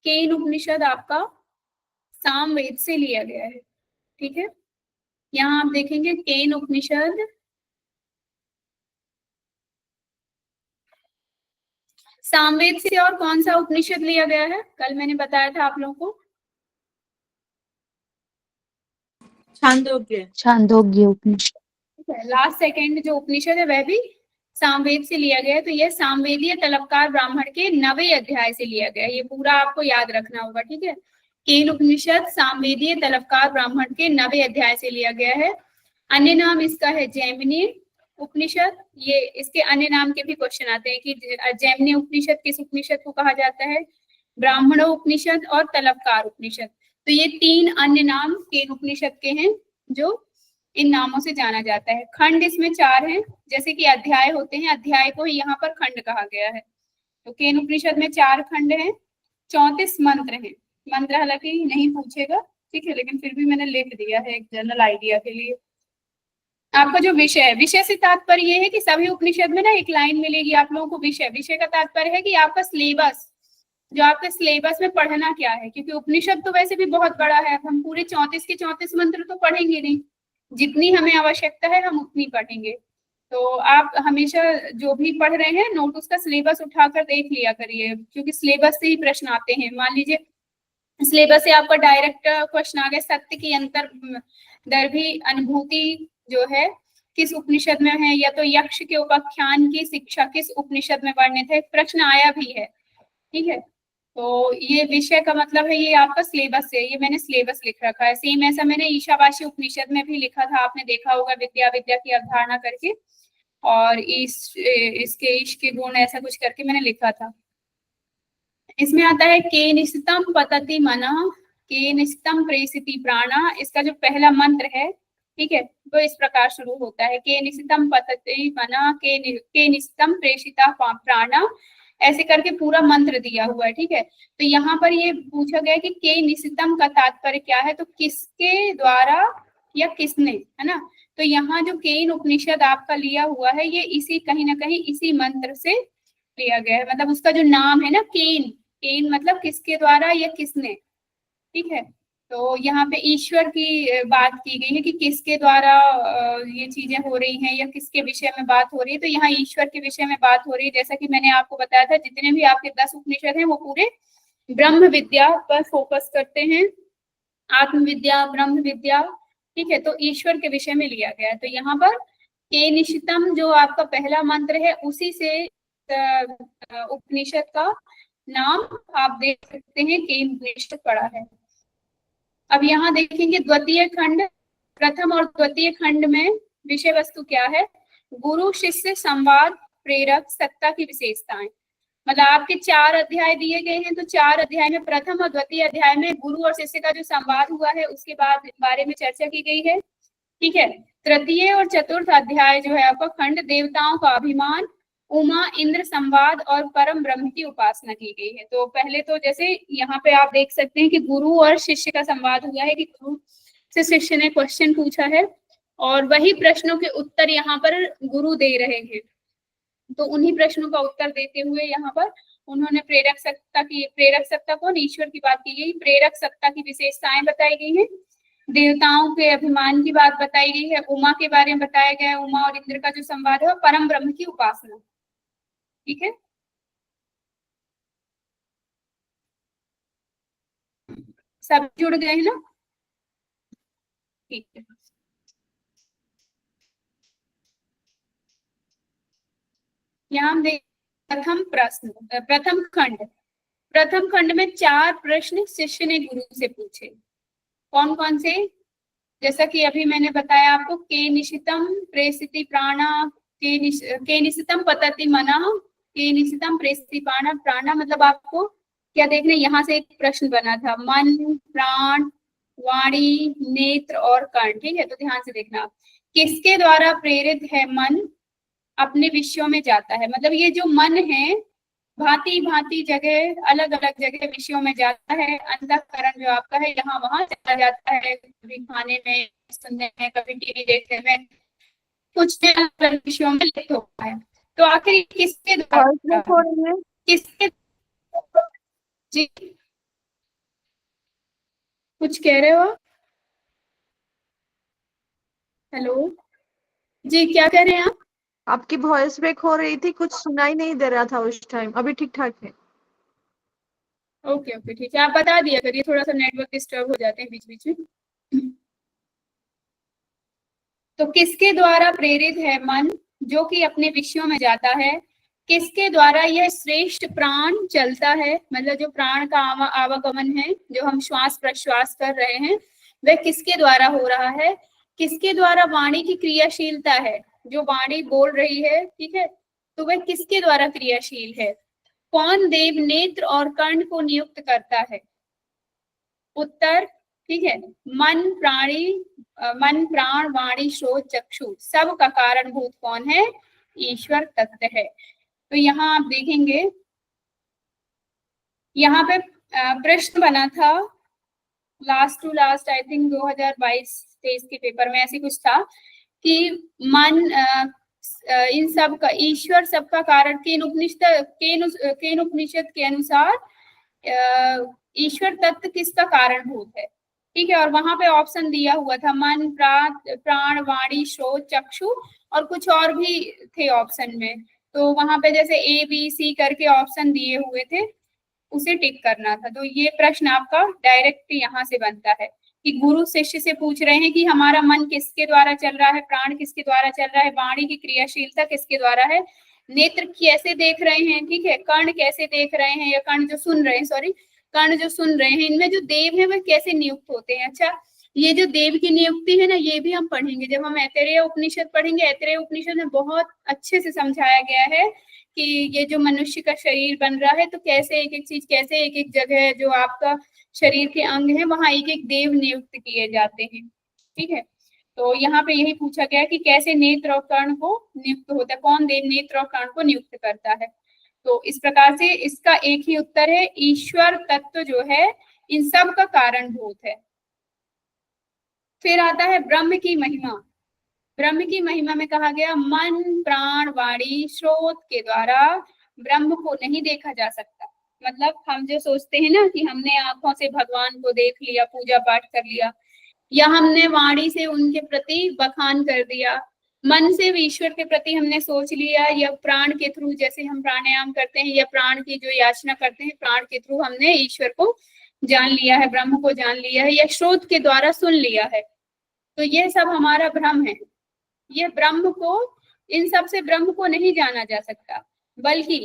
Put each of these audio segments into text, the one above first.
केन उपनिषद आपका सामवेद से लिया गया है, ठीक है। यहाँ आप देखेंगे केन उपनिषद सामवेद से। और कौन सा उपनिषद लिया गया है, कल मैंने बताया था आप लोगों को, छांदोग्य उपनिषद। लास्ट सेकंड जो उपनिषद है वह भी सामवेद से लिया गया है। तो यह सामवेदीय तलबकार ब्राह्मण के 9वें अध्याय से लिया गया है, ये पूरा आपको याद रखना होगा, ठीक है। केन उपनिषद सामवेदीय तलबकार ब्राह्मण के 9वें अध्याय से लिया गया है। अन्य नाम इसका है जैमिनी उपनिषद। ये इसके अन्य नाम के भी क्वेश्चन आते हैं कि जैमिनी उपनिषद किस उपनिषद को कहा जाता है, ब्राह्मणों उपनिषद और तलबकार उपनिषद। तो ये 3 अन्य नाम केन उपनिषद के हैं जो इन नामों से जाना जाता है। खंड इसमें 4 हैं, जैसे कि अध्याय होते हैं, अध्याय को ही यहाँ पर खंड कहा गया है। तो केन उपनिषद में 4 खंड हैं, 34 मंत्र हैं। मंत्र हालांकि नहीं पूछेगा, ठीक है, लेकिन फिर भी मैंने लिख दिया है एक जनरल आइडिया के लिए। आपका जो विषय है, विषय से तात्पर्य ये है कि सभी उपनिषद में ना एक लाइन मिलेगी आप लोगों को विषय। विषय का तात्पर्य है कि आपका सिलेबस, जो आपके सिलेबस में पढ़ना क्या है, क्योंकि उपनिषद तो वैसे भी बहुत बड़ा है। हम पूरे 34 के 34 मंत्र तो पढ़ेंगे नहीं, जितनी हमें आवश्यकता है हम उतनी पढ़ेंगे। तो आप हमेशा जो भी पढ़ रहे हैं नोट उसका सिलेबस उठाकर देख लिया करिए, क्योंकि सिलेबस से ही प्रश्न आते हैं। मान लीजिए सिलेबस से आपका डायरेक्ट क्वेश्चन आ गया, सत्य की अंतर दर्भी अनुभूति जो है किस उपनिषद में है, या तो यक्ष के उपाख्यान की शिक्षा किस उपनिषद में वर्णित है, प्रश्न आया भी है, ठीक है। तो ये विषय का मतलब है ये आपका सिलेबस है, ये मैंने सिलेबस लिख रखा है। सेम ऐसा मैंने ईशावासी उपनिषद में भी लिखा था, आपने देखा होगा, विद्या विद्या की अवधारणा करके, और इसके ईश के गुण ऐसा कुछ करके मैंने लिखा था। इसमें आता है के निश्चितम पतति मनः, के निश्चितम प्रेषिति प्राणा। इसका जो पहला मंत्र है, ठीक है, तो इस प्रकार शुरू होता है, के निश्चितम पतति मनः, के निश्चितम प्रेषिता प्राणा, ऐसे करके पूरा मंत्र दिया हुआ है, ठीक है। तो यहाँ पर ये पूछा गया कि के निश्चितम का तात्पर्य क्या है, तो किसके द्वारा या किसने, है ना। तो यहाँ जो केन उपनिषद आपका लिया हुआ है ये इसी कहीं ना कहीं इसी मंत्र से लिया गया है। मतलब उसका जो नाम है ना केन, केन मतलब किसके द्वारा या किसने, ठीक है। तो यहाँ पे ईश्वर की बात की गई है कि किसके द्वारा ये चीजें हो रही हैं या किसके विषय में बात हो रही है। तो यहाँ ईश्वर के विषय में बात हो रही है। जैसा कि मैंने आपको बताया था, जितने भी आपके 10 उपनिषद हैं वो पूरे ब्रह्म विद्या पर फोकस करते हैं, आत्म विद्या, ब्रह्म विद्या, ठीक है। तो ईश्वर के विषय में लिया गया है। तो यहाँ पर के निश्चितम जो आपका पहला मंत्र है उसी से उपनिषद का नाम आप देख सकते हैं, के उपनिषद पड़ा है। अब यहाँ देखेंगे द्वितीय खंड, प्रथम और द्वितीय खंड में विषय वस्तु क्या है, गुरु शिष्य संवाद प्रेरक सत्ता की विशेषताएं। मतलब आपके 4 अध्याय दिए गए हैं, तो 4 अध्याय में प्रथम और द्वितीय अध्याय में गुरु और शिष्य का जो संवाद हुआ है उसके बाद बारे में चर्चा की गई है, ठीक है। तृतीय और चतुर्थ अध्याय जो है आपका खंड देवताओं का अभिमान, उमा इंद्र संवाद और परम ब्रह्म की उपासना की गई है। तो पहले तो जैसे यहाँ पे आप देख सकते हैं कि गुरु और शिष्य का संवाद हुआ है, कि गुरु से शिष्य ने क्वेश्चन पूछा है और वही प्रश्नों के उत्तर यहाँ पर गुरु दे रहे हैं। तो उन्हीं प्रश्नों का उत्तर देते हुए यहाँ पर उन्होंने प्रेरक सत्ता को ईश्वर की बात की गई, प्रेरक सत्ता की विशेषताएं बताई गई हैं, देवताओं के अभिमान की बात बताई गई है, उमा के बारे में बताया गया है, उमा और इंद्र का जो संवाद है, परम ब्रह्म की उपासना, ठीक है। सब जुड़ गए हैं ना, ठीक है। यहाँ हम देख प्रथम प्रश्न, प्रथम खंड में 4 प्रश्न शिष्य ने गुरु से पूछे। कौन कौन से, जैसा कि अभी मैंने बताया आपको, के निशितम प्रेषिति प्राणा, के निशितम पतति मना, के निशितम प्रेषिति प्राणा। प्राणा मतलब आपको क्या देखना, यहाँ से एक प्रश्न बना था, मन प्राण वाणी नेत्र और कर्ण, ठीक है। तो ध्यान से देखना, किसके द्वारा प्रेरित है मन अपने विषयों में जाता है। मतलब ये जो मन है भांति भांति जगह, अलग अलग जगह विषयों में जाता है। अंतःकरण जो आपका है यहाँ वहां चला जाता है, कभी खाने में, सुनने में, कभी टीवी देखने में, कुछ अलग अलग विषयों में लिप्त होता है। तो आखिर किसके द्वारा, किसके जी कुछ कह रहे हो? हेलो जी, क्या कह रहे हैं आप? आपकी वॉइस ब्रेक हो रही थी, कुछ सुनाई नहीं दे रहा था उस टाइम। अभी ठीक ठाक है। ओके ओके ठीक है, आप बता दिया करिए, थोड़ा सा नेटवर्क डिस्टर्ब हो जाते हैं बीच बीच में। तो किसके द्वारा प्रेरित है मन, जो कि अपने विषयों में जाता है? किसके द्वारा यह श्रेष्ठ प्राण चलता है, मतलब जो प्राण का आवागमन है, जो हम श्वास प्रश्वास कर रहे हैं, वह किसके द्वारा हो रहा है? किसके द्वारा वाणी की क्रियाशीलता है, जो वाणी बोल रही है, ठीक है, तो वह किसके द्वारा क्रियाशील है? कौन देव नेत्र और कर्ण को नियुक्त करता है? उत्तर, ठीक है, मन प्राणी मन प्राण वाणी श्रोत चक्षु सब का कारणभूत कौन है? ईश्वर तत्व है। तो यहाँ आप देखेंगे, यहाँ पे प्रश्न बना था last to last, I think 2022-23 के पेपर में ऐसी कुछ था कि मन इन सब का, ईश्वर सबका कारण, केन उपनिषद के अनुसार ईश्वर तत्व किसका कारणभूत है, ठीक है। और वहां पे ऑप्शन दिया हुआ था मन प्राण वाणी श्रोत चक्षु, और कुछ और भी थे ऑप्शन में। तो वहां पे जैसे ABC करके ऑप्शन दिए हुए थे, उसे टिक करना था। तो ये प्रश्न आपका डायरेक्ट यहाँ से बनता है कि गुरु शिष्य से पूछ रहे हैं कि हमारा मन किसके द्वारा चल रहा है, प्राण किसके द्वारा चल रहा है, वाणी की क्रियाशीलता किसके द्वारा है, नेत्र कैसे देख रहे हैं, ठीक है, कर्ण कैसे देख रहे हैं, या कर्ण जो सुन रहे हैं, सॉरी, कर्ण जो सुन रहे हैं, इनमें जो देव है वह कैसे नियुक्त होते हैं। अच्छा, ये जो देव की नियुक्ति है ना, ये भी हम पढ़ेंगे जब हम ऐतरेय उपनिषद पढ़ेंगे। ऐतरेय उपनिषद में बहुत अच्छे से समझाया गया है कि ये जो मनुष्य का शरीर बन रहा है, तो कैसे एक एक चीज, कैसे एक एक जगह जो आपका शरीर के अंग है, वहां एक एक देव नियुक्त किए जाते हैं, ठीक है। तो यहाँ पे यही पूछा गया कि कैसे नेत्र और कर्ण को नियुक्त होता है, कौन देव नेत्र और कर्ण को नियुक्त करता है। तो इस प्रकार से इसका एक ही उत्तर है, ईश्वर तत्व जो है इन सब का कारणभूत है। फिर आता है ब्रह्म की महिमा। ब्रह्म की महिमा में कहा गया मन प्राण वाणी श्रोत के द्वारा ब्रह्म को नहीं देखा जा सकता। मतलब हम जो सोचते हैं ना कि हमने आंखों से भगवान को देख लिया, पूजा पाठ कर लिया, या हमने वाणी से उनके प्रति बखान कर दिया, मन से भी ईश्वर के प्रति हमने सोच लिया, या प्राण के थ्रू, जैसे हम प्राणायाम करते हैं या प्राण की जो याचना करते हैं, प्राण के थ्रू हमने ईश्वर को जान लिया है, ब्रह्म को जान लिया है, या श्रोत के द्वारा सुन लिया है। तो ये सब हमारा भ्रम है। ये ब्रह्म को, इन सब से ब्रह्म को नहीं जाना जा सकता, बल्कि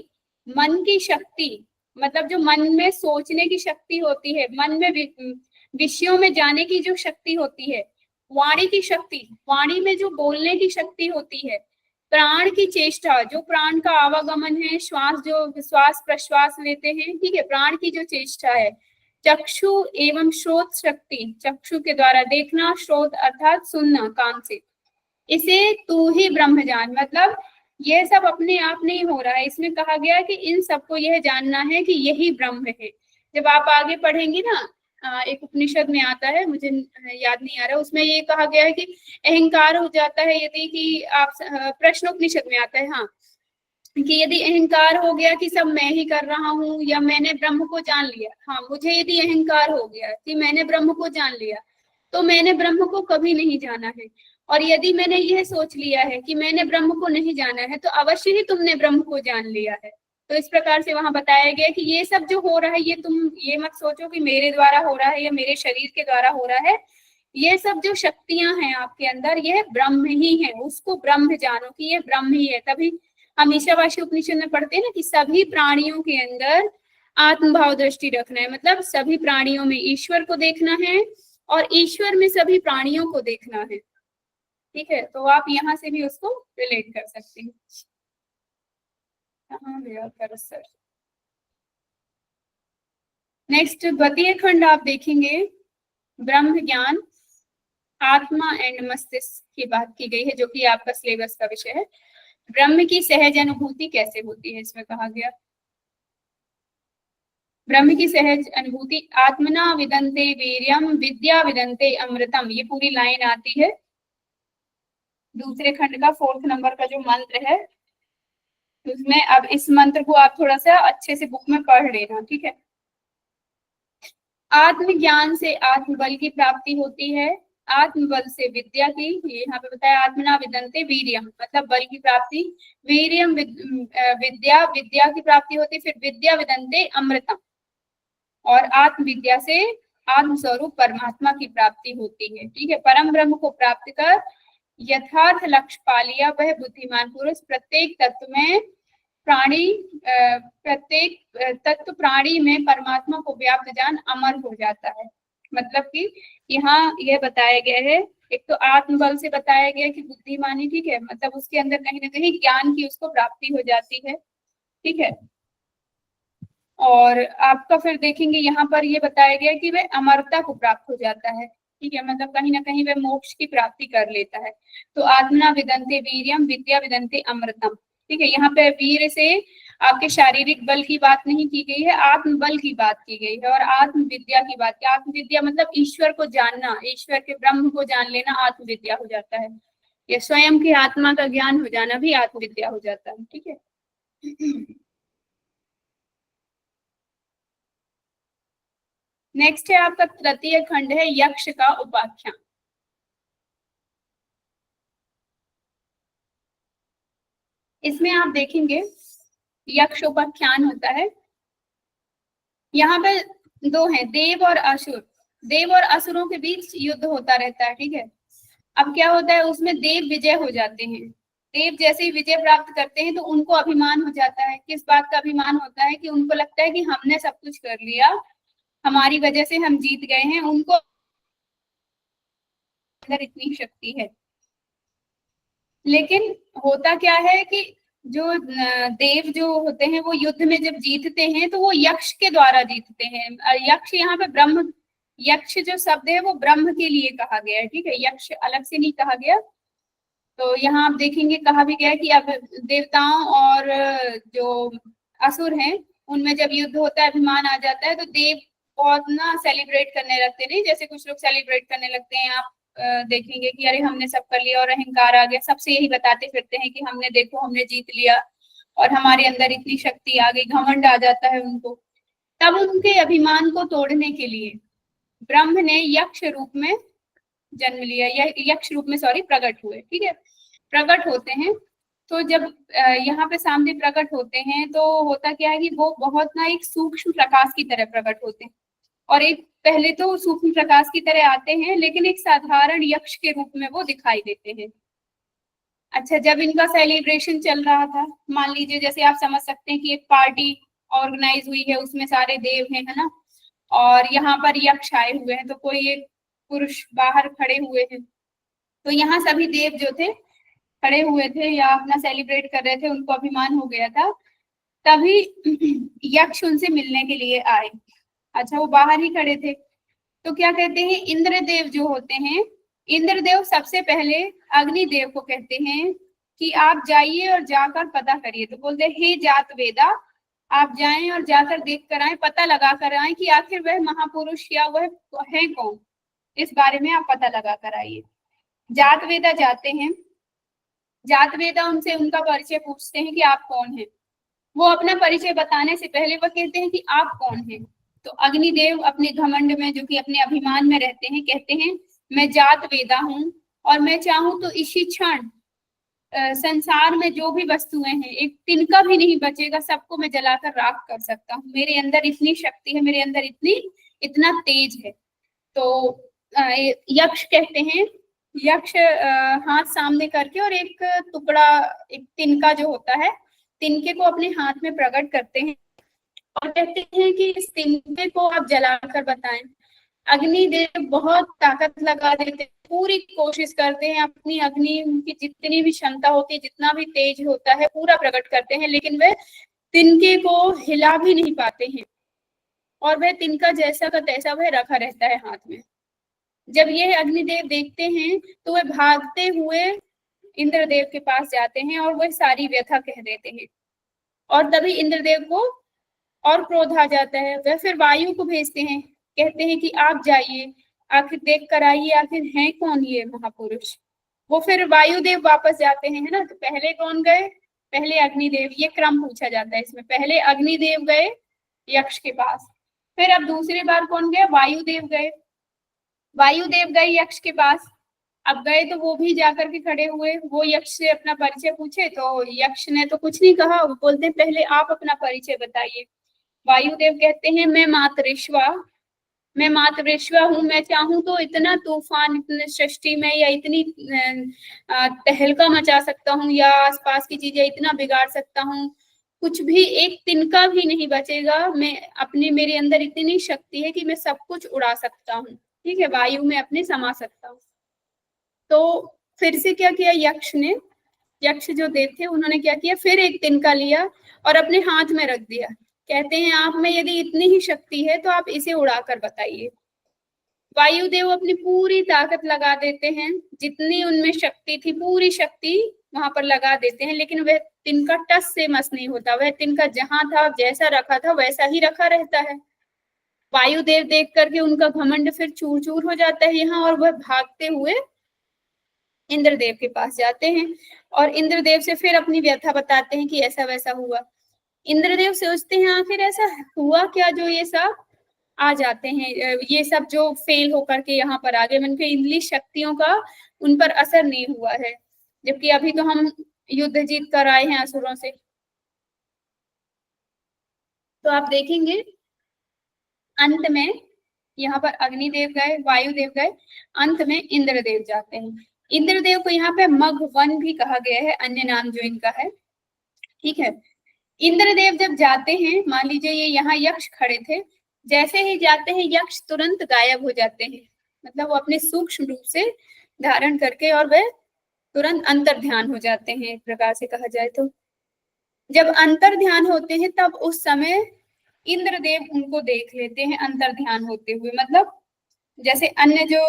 मन की शक्ति, मतलब जो मन में सोचने की शक्ति होती है, मन में विषयों में जाने की जो शक्ति होती है, वाणी की शक्ति, वाणी में जो बोलने की शक्ति होती है, प्राण की चेष्टा, जो प्राण का आवागमन है, श्वास जो श्वास प्रश्वास लेते हैं, ठीक है, प्राण की जो चेष्टा है, चक्षु एवं श्रोत शक्ति, चक्षु के द्वारा देखना, श्रोत अर्थात सुनना कान से, इसे तू ही ब्रह्म जान। मतलब ये सब अपने आप नहीं हो रहा है, इसमें कहा गया कि इन सबको यह जानना है कि यही ब्रह्म है। जब आप आगे पढ़ेंगे ना, एक उपनिषद में आता है, मुझे याद नहीं आ रहा, उसमें ये कहा गया है कि अहंकार हो जाता है यदि, कि आप प्रश्न उपनिषद में आता है, हाँ, कि यदि अहंकार हो गया कि सब मैं ही कर रहा हूँ, या मैंने ब्रह्म को जान लिया, हाँ, मुझे यदि अहंकार हो गया कि मैंने ब्रह्म को जान लिया, तो मैंने ब्रह्म को कभी नहीं जाना है। और यदि मैंने यह सोच लिया है कि मैंने ब्रह्म को नहीं जाना है, तो अवश्य ही तुमने ब्रह्म को जान लिया है। तो इस प्रकार से वहां बताया गया कि ये सब जो हो रहा है, ये तुम ये मत सोचो कि मेरे द्वारा हो रहा है या मेरे शरीर के द्वारा हो रहा है, ये सब जो शक्तियां हैं आपके अंदर, यह ब्रह्म ही है, उसको ब्रह्म जानो कि ये ब्रह्म ही है। तभी हम ईशावासी उपनिषद में पढ़ते हैं ना कि सभी प्राणियों के अंदर आत्मभाव दृष्टि रखना है, मतलब सभी प्राणियों में ईश्वर को देखना है और ईश्वर में सभी प्राणियों को देखना है, ठीक है। तो आप यहाँ से भी उसको रिलेट कर सकते हैं। नेक्स्ट द्वितीय खंड आप देखेंगे, ब्रह्म ज्ञान, आत्मा एंड मस्तिष्क की बात की गई है, जो कि आपका सिलेबस का विषय है। ब्रह्म की सहज अनुभूति कैसे होती है, इसमें कहा गया ब्रह्म की सहज अनुभूति, आत्मना विदन्ते वीर्यम विद्या विदन्ते अमृतम, ये पूरी लाइन आती है दूसरे खंड का 4th नंबर का जो मंत्र है उसमें। अब इस मंत्र को आप थोड़ा सा अच्छे से बुक में पढ़ लेना, ठीक है। आत्मज्ञान से आत्मबल की प्राप्ति होती है, आत्मबल से विद्या की, यहाँ पे बताया आत्मना विदन्ते वीर्यम, मतलब बल की प्राप्ति, वीर्यम विद्या, विद्या की प्राप्ति होती है, फिर विद्या विदन्ते अमृतम, और आत्म विद्या से आत्म स्वरूप परमात्मा की प्राप्ति होती है। ठीक है, परम ब्रह्म को प्राप्त कर यथार्थ लक्ष्य पा लिया वह बुद्धिमान पुरुष प्रत्येक तत्व में प्रत्येक तत्व प्राणी में परमात्मा को व्याप्त जान अमर हो जाता है। मतलब कि यहाँ यह बताया गया है, एक तो आत्मबल से बताया गया कि बुद्धिमानी, ठीक है, मतलब उसके अंदर कहीं ना कहीं ज्ञान की उसको प्राप्ति हो जाती है। ठीक है, और आपका फिर देखेंगे यहाँ पर ये बताया गया कि वह अमरता को प्राप्त हो जाता है। ठीक है, मतलब कहीं ना कहीं वह मोक्ष की प्राप्ति कर लेता है। तो आत्मना विदन्ते वीर्यम, विद्या विदन्ते अमृतम। ठीक है, यहाँ पे वीर से आपके शारीरिक बल की बात नहीं की गई है, आत्मबल की बात की गई है, और आत्म विद्या की बात की। आत्म विद्या मतलब ईश्वर को जानना, ईश्वर के ब्रह्म को जान लेना आत्म विद्या हो जाता है, या स्वयं की आत्मा का ज्ञान हो जाना भी आत्म विद्या हो जाता है। ठीक है, नेक्स्ट है आपका तृतीय खंड है यक्ष का उपाख्यान। इसमें आप देखेंगे यक्ष उपाख्यान होता है, यहाँ पे दो हैं, देव और असुर। देव और असुरों के बीच युद्ध होता रहता है। ठीक है, अब क्या होता है उसमें देव विजय हो जाते हैं। देव जैसे ही विजय प्राप्त करते हैं तो उनको अभिमान हो जाता है। किस बात का अभिमान होता है कि उनको लगता है कि हमने सब कुछ कर लिया, हमारी वजह से हम जीत गए हैं, उनको अंदर इतनी शक्ति है। लेकिन होता क्या है कि जो देव जो होते हैं वो युद्ध में जब जीतते हैं तो वो यक्ष के द्वारा जीतते हैं। यक्ष यहाँ पे ब्रह्म, यक्ष जो शब्द है वो ब्रह्म के लिए कहा गया है। ठीक है, यक्ष अलग से नहीं कहा गया। तो यहाँ आप देखेंगे कहा भी गया है कि अब देवताओं और जो असुर हैं उनमें जब युद्ध होता है अभिमान आ जाता है तो देव बहुत ना सेलिब्रेट करने लगते नहीं, जैसे कुछ लोग सेलिब्रेट करने लगते हैं। आप देखेंगे कि अरे हमने सब कर लिया, और अहंकार आ गया, सबसे यही बताते फिरते हैं कि हमने, देखो हमने जीत लिया और हमारे अंदर इतनी शक्ति आ गई, घमंड आ जाता है उनको। तब उनके अभिमान को तोड़ने के लिए ब्रह्म ने यक्ष रूप में जन्म लिया, या यक्ष रूप में प्रकट हुए। ठीक है, प्रकट होते हैं तो जब यहाँ पे सामने प्रकट होते हैं तो होता क्या है कि वो बहुत ना एक सूक्ष्म प्रकाश की तरह प्रकट होते हैं, और एक पहले तो सूक्ष्म प्रकाश की तरह आते हैं लेकिन एक साधारण यक्ष के रूप में वो दिखाई देते हैं। अच्छा, जब इनका सेलिब्रेशन चल रहा था, मान लीजिए जैसे आप समझ सकते हैं कि एक पार्टी ऑर्गेनाइज हुई है, उसमें सारे देव हैं, है ना, और यहाँ पर यक्ष आए हुए हैं, तो कोई एक पुरुष बाहर खड़े हुए हैं, तो यहाँ सभी देव जो थे खड़े हुए थे या अपना सेलिब्रेट कर रहे थे, उनको अभिमान हो गया था। तभी यक्ष उनसे मिलने के लिए आए। अच्छा, वो बाहर ही खड़े थे, तो क्या कहते हैं, इंद्रदेव जो होते हैं, इंद्रदेव सबसे पहले अग्निदेव को कहते हैं कि आप जाइए और जाकर पता करिए। तो बोलते हैं हे जात वेदा, आप जाएं और जाकर देख कर आए, पता लगा कर आए कि आखिर वह महापुरुष या वह है कौन, इस बारे में आप पता लगा कर आइए। जात वेदा जाते हैं, जात वेदा उनसे उनका परिचय पूछते हैं कि आप कौन हैं। वो अपना परिचय बताने से पहले वो कहते हैं कि आप कौन हैं। तो अग्निदेव अपने घमंड में, जो कि अपने अभिमान में रहते हैं, कहते हैं मैं जात वेदा हूँ और मैं चाहूं तो इसी क्षण संसार में जो भी वस्तुएं हैं एक तिनका भी नहीं बचेगा, सबको मैं जलाकर राख कर सकता हूँ। मेरे अंदर इतनी शक्ति है, मेरे अंदर इतना तेज है। तो यक्ष कहते हैं, यक्ष हाथ सामने करके और एक टुकड़ा, एक तिनका जो होता है, तिनके को अपने हाथ में प्रकट करते हैं और कहते हैं कि इस तिनके को आप जलाकर बताएं। अग्निदेव बहुत ताकत लगा देते हैं, पूरी कोशिश करते हैं, अपनी अग्नि की जितनी भी क्षमता होती है, जितना भी तेज होता है, पूरा प्रकट करते हैं, लेकिन वे तिनके को हिला भी नहीं पाते हैं, और वह तिनका जैसा का तैसा वह रखा रहता है हाथ में। जब ये अग्निदेव देखते हैं तो वे भागते हुए इंद्रदेव के पास जाते हैं और वह सारी व्यथा कह देते हैं, और तभी इंद्रदेव को और क्रोध आ जाता है। वह फिर वायु को भेजते हैं, कहते हैं कि आप जाइए, आखिर देख कर आइए, आखिर है कौन ये महापुरुष। वो फिर वायुदेव वापस जाते हैं, है ना। तो पहले कौन गए, पहले अग्निदेव, ये क्रम पूछा जाता है इसमें। पहले अग्निदेव गए यक्ष के पास, फिर अब दूसरी बार कौन गए, वायुदेव गए। वायुदेव गए यक्ष के पास। अब गए तो वो भी जाकर के खड़े हुए, वो यक्ष से अपना परिचय पूछे तो यक्ष ने तो कुछ नहीं कहा, वो बोलते पहले आप अपना परिचय बताइए। वायुदेव कहते हैं मैं मातृश्वा हूँ, मैं चाहूं तो इतना तूफान इतने सृष्टि में या इतनी तहलका मचा सकता हूँ या आसपास की चीजें इतना बिगाड़ सकता हूँ, कुछ भी एक तिनका भी नहीं बचेगा। मैं अपनी मेरे अंदर इतनी शक्ति है कि मैं सब कुछ उड़ा सकता हूँ, ठीक है, वायु में अपने समा सकता हूँ। तो फिर से क्या किया यक्ष ने, यक्ष जो देव थे उन्होंने क्या किया, फिर एक तिनका लिया और अपने हाथ में रख दिया। कहते हैं आप में यदि इतनी ही शक्ति है तो आप इसे उड़ाकर बताइए। वायुदेव अपनी पूरी ताकत लगा देते हैं, जितनी उनमें शक्ति थी पूरी शक्ति वहां पर लगा देते हैं, लेकिन वह तिनका टस से मस नहीं होता, वह तिनका जहां था जैसा रखा था वैसा ही रखा रहता है। वायुदेव देख करके उनका घमंड फिर चूर चूर हो जाता है यहाँ, और वह भागते हुए इंद्रदेव के पास जाते हैं और इंद्रदेव से फिर अपनी व्यथा बताते हैं कि ऐसा वैसा हुआ। इंद्रदेव सोचते हैं आखिर ऐसा हुआ क्या जो ये सब आ जाते हैं, ये सब जो फेल होकर के यहाँ पर आगे, उनके इंद्रिय शक्तियों का उन पर असर नहीं हुआ है, जबकि अभी तो हम युद्ध जीत कर आए हैं असुरों से। तो आप देखेंगे अंत में यहाँ पर अग्निदेव गए, वायुदेव गए, अंत में इंद्रदेव जाते हैं। इंद्रदेव को यहाँ पे मघवन भी कहा गया है, अन्य नाम जो इनका है, ठीक है। इंद्रदेव जब जाते हैं, मान लीजिए ये यहाँ यक्ष खड़े थे, जैसे ही जाते हैं यक्ष तुरंत गायब हो जाते हैं, मतलब वो अपने सूक्ष्म रूप से धारण करके और वह तुरंत अंतर ध्यान हो जाते हैं, एक प्रकार से कहा जाए तो। जब अंतर ध्यान होते हैं तब उस समय इंद्रदेव उनको देख लेते हैं अंतर ध्यान होते हुए, मतलब जैसे अन्य जो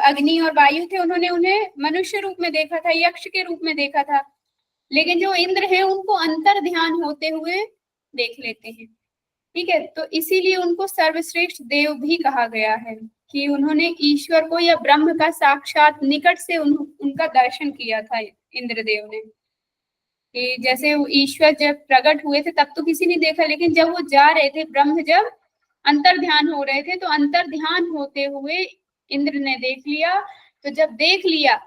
अग्नि और वायु थे उन्होंने उन्हें मनुष्य रूप में देखा था, यक्ष के रूप में देखा था, लेकिन जो इंद्र है उनको अंतर ध्यान होते हुए देख लेते हैं, ठीक है। तो इसीलिए उनको सर्वश्रेष्ठ देव भी कहा गया है कि उन्होंने ईश्वर को या ब्रह्म का साक्षात निकट से उनका दर्शन किया था इंद्रदेव ने। कि जैसे ईश्वर जब प्रकट हुए थे तब तो किसी ने देखा, लेकिन जब वो जा रहे थे, ब्रह्म जब अंतर ध्यान हो रहे थे, तो अंतर ध्यान होते हुए इंद्र ने देख लिया। तो जब देख लिया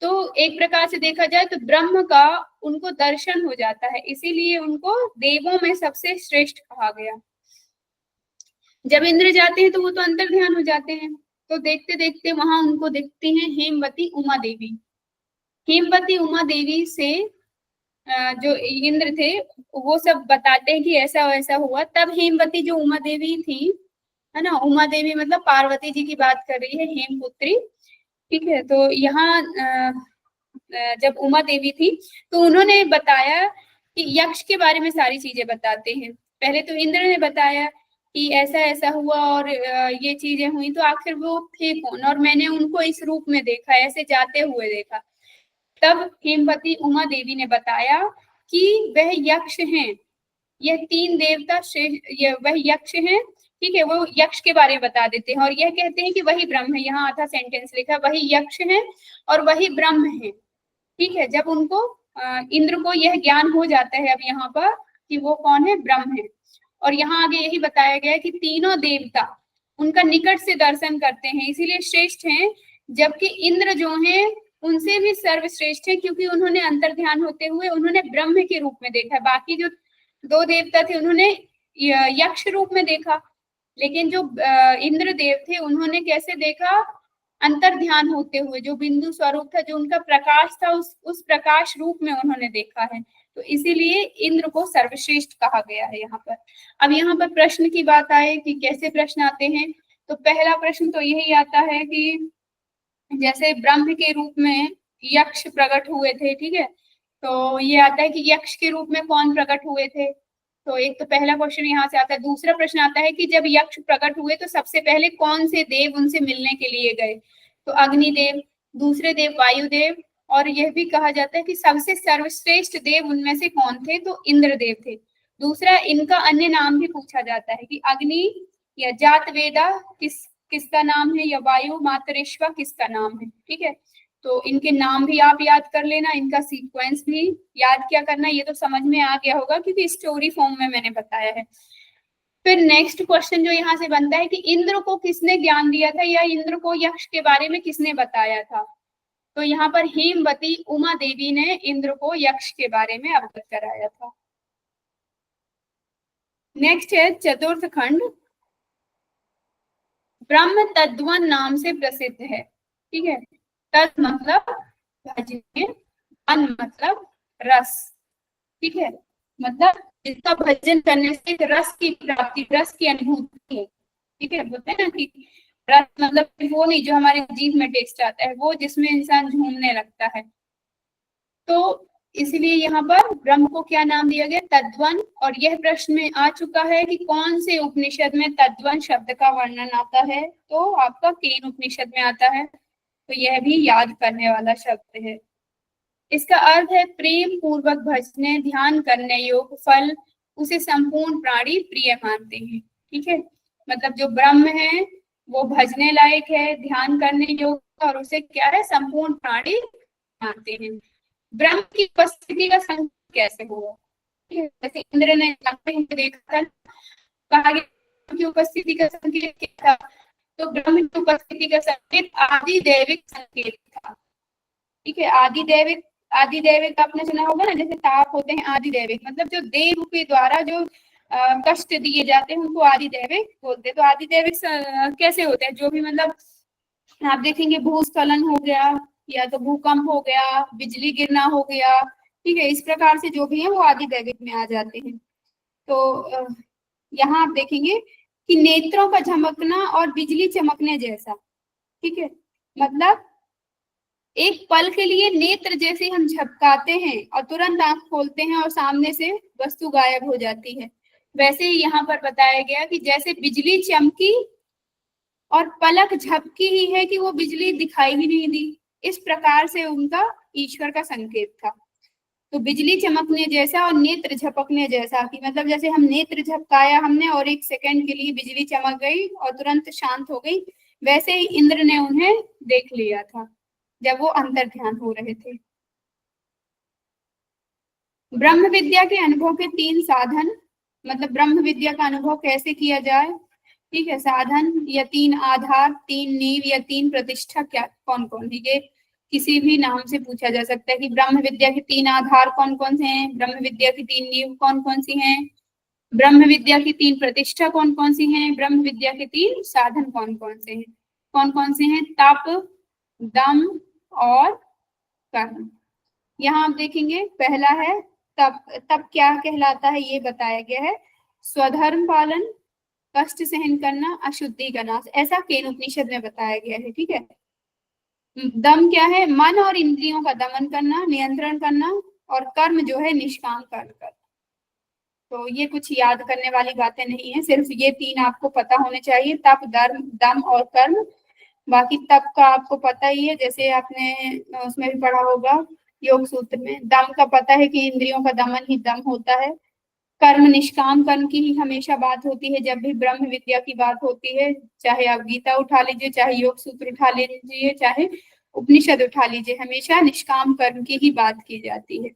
तो एक प्रकार से देखा जाए तो ब्रह्म का उनको दर्शन हो जाता है, इसीलिए उनको देवों में सबसे श्रेष्ठ कहा गया। जब इंद्र जाते हैं तो वो तो अंतर ध्यान हो जाते हैं, तो देखते देखते वहां उनको दिखती हैं हेमवती उमा देवी। हेमवती उमा देवी से जो इंद्र थे वो सब बताते हैं कि ऐसा वैसा हुआ। तब हेमवती जो उमा देवी थी, है ना, उमा देवी मतलब पार्वती जी की बात कर रही है, हेमपुत्री, ठीक है। तो यहाँ जब उमा देवी थी तो उन्होंने बताया कि यक्ष के बारे में सारी चीजें बताते हैं। पहले तो इंद्र ने बताया कि ऐसा ऐसा हुआ और ये चीजें हुई, तो आखिर वो थे कौन, और मैंने उनको इस रूप में देखा, ऐसे जाते हुए देखा। तब हेमवती उमा देवी ने बताया कि वह यक्ष हैं, यह तीन देवता वह यक्ष हैं, ठीक है। वो यक्ष के बारे में बता देते हैं और यह कहते हैं कि वही ब्रह्म है, यहाँ आधा सेंटेंस लिखा, वही यक्ष है और वही ब्रह्म है, ठीक है। जब उनको इंद्र को यह ज्ञान हो जाता है अब यहाँ पर कि वो कौन है, ब्रह्म है। और यहाँ आगे यही बताया गया है कि तीनों देवता उनका निकट से दर्शन करते हैं, इसीलिए श्रेष्ठ हैं, जबकि इंद्र जो हैं उनसे भी सर्वश्रेष्ठ है, क्योंकि उन्होंने अंतर ध्यान होते हुए उन्होंने ब्रह्म के रूप में देखा। बाकी जो दो देवता थे उन्होंने यक्ष रूप में देखा, लेकिन जो इंद्र देव थे उन्होंने कैसे देखा, अंतर ध्यान होते हुए, जो बिंदु स्वरूप था, जो उनका प्रकाश था, उस प्रकाश रूप में उन्होंने देखा है। तो इसीलिए इंद्र को सर्वश्रेष्ठ कहा गया है यहाँ पर। अब यहाँ पर प्रश्न की बात आए कि कैसे प्रश्न आते हैं, तो पहला प्रश्न तो यही आता है कि जैसे ब्रह्म के रूप में यक्ष प्रकट हुए थे, ठीक है, तो ये आता है कि यक्ष के रूप में कौन प्रकट हुए थे। तो एक तो पहला क्वेश्चन यहाँ से आता है। दूसरा प्रश्न आता है कि जब यक्ष प्रकट हुए तो सबसे पहले कौन से देव उनसे मिलने के लिए गए, तो अग्निदेव, दूसरे देव वायुदेव, और यह भी कहा जाता है कि सबसे सर्वश्रेष्ठ देव उनमें से कौन थे, तो इंद्रदेव थे। दूसरा, इनका अन्य नाम भी पूछा जाता है कि अग्नि या जातवेदा किसका नाम है, या वायु मातरेश्वा किसका नाम है, ठीक है। तो इनके नाम भी आप याद कर लेना, इनका सीक्वेंस भी याद क्या करना, ये तो समझ में आ गया होगा क्योंकि स्टोरी फॉर्म में मैंने बताया है। फिर नेक्स्ट क्वेश्चन जो यहाँ से बनता है कि इंद्र को किसने ज्ञान दिया था या इंद्र को यक्ष के बारे में किसने बताया था। तो यहाँ पर हेमवती उमा देवी ने इंद्र को यक्ष के बारे में अवगत कराया था। नेक्स्ट है चतुर्थ खंड, ब्रह्म तद्वन नाम से प्रसिद्ध है। ठीक है, तद मतलब भजनीय, अन मतलब रस। ठीक है, मतलब जिसका भजन करने से रस की प्राप्ति, रस की अनुभूति है। ठीक है, बोलते हैं ना कि रस मतलब वो नहीं जो हमारे जीभ में टेस्ट आता है, वो जिसमें इंसान झूमने लगता है। तो इसलिए यहाँ पर ब्रह्म को क्या नाम दिया गया, तद्वन। और यह प्रश्न में आ चुका है कि कौन से उपनिषद में तद्वन शब्द का वर्णन आता है, तो आपका केन उपनिषद में आता है। तो यह भी याद करने वाला शब्द है। इसका अर्थ है प्रेम पूर्वक भजने, ध्यान करने योग फल, उसे संपूर्ण प्राणी प्रिय मानते हैं। ठीक है, मतलब जो ब्रह्म है वो भजने लायक है, ध्यान करने योग्य, और उसे क्या है, संपूर्ण प्राणी मानते हैं। ब्रह्म की उपस्थिति का संकेत कैसे हुआ, जैसे इंद्र ने देखा था, कहा गया की उपस्थिति का संकेत क्या था, तो ब्रह्म की उपस्थिति का संकेत आदि दैविक संकेत था। ठीक है, आदि दैविक आपने सुना होगा ना, जैसे ताप होते हैं आदि दैविक, मतलब जो देव के द्वारा जो कष्ट दिए जाते हैं उनको आदि दैविक बोलते हैं। तो आदि दैविक कैसे होते हैं, जो भी मतलब आप देखेंगे भूस्खलन हो गया या तो भूकंप हो गया, बिजली गिरना हो गया, ठीक है, इस प्रकार से जो भी है वो आदि दैविक में आ जाते हैं। तो यहाँ आप देखेंगे कि नेत्रों का झमकना और बिजली चमकने जैसा। ठीक है, मतलब एक पल के लिए नेत्र जैसे हम झपकाते हैं और तुरंत आंख खोलते हैं और सामने से वस्तु गायब हो जाती है, वैसे ही यहाँ पर बताया गया कि जैसे बिजली चमकी और पलक झपकी ही है कि वो बिजली दिखाई ही नहीं दी, इस प्रकार से उनका ईश्वर का संकेत था। तो बिजली चमकने जैसा और नेत्र झपकने जैसा, कि मतलब जैसे हम नेत्र झपकाया हमने और एक सेकंड के लिए बिजली चमक गई और तुरंत शांत हो गई, वैसे ही इंद्र ने उन्हें देख लिया था जब वो अंतर ध्यान हो रहे थे। ब्रह्म विद्या के अनुभव के 3 साधन, मतलब ब्रह्म विद्या का अनुभव कैसे किया जाए। ठीक है, साधन या 3 आधार, 3 नींव या 3 प्रतिष्ठा क्या कौन कौन है, ये किसी भी नाम से पूछा जा सकता है कि ब्रह्म विद्या के 3 आधार कौन कौन से हैं, ब्रह्म विद्या की 3 नींव कौन कौन सी हैं, ब्रह्म विद्या की 3 प्रतिष्ठा कौन कौन सी हैं, ब्रह्म विद्या के 3 साधन कौन कौन से हैं। कौन कौन से हैं, तप, दम और कर्म। यहाँ आप देखेंगे पहला है तप। तप क्या कहलाता है ये बताया गया है, स्वधर्म पालन, कष्ट सहन करना, अशुद्धि का नाश, ऐसा केन उपनिषद में बताया गया है। ठीक है, दम क्या है, मन और इंद्रियों का दमन करना, नियंत्रण करना, और कर्म जो है निष्काम कर्म करना। तो ये कुछ याद करने वाली बातें नहीं है, सिर्फ ये 3 आपको पता होने चाहिए, तप, धर्म, दम और कर्म। बाकी तप का आपको पता ही है, जैसे आपने उसमें भी पढ़ा होगा योग सूत्र में। दम का पता है कि इंद्रियों का दमन ही दम होता है। कर्म निष्काम कर्म की ही हमेशा बात होती है जब भी ब्रह्म विद्या की बात होती है, चाहे आप गीता उठा लीजिए, चाहे योग सूत्र उठा लीजिए, चाहे उपनिषद उठा लीजिए, हमेशा निष्काम कर्म की ही बात की जाती है।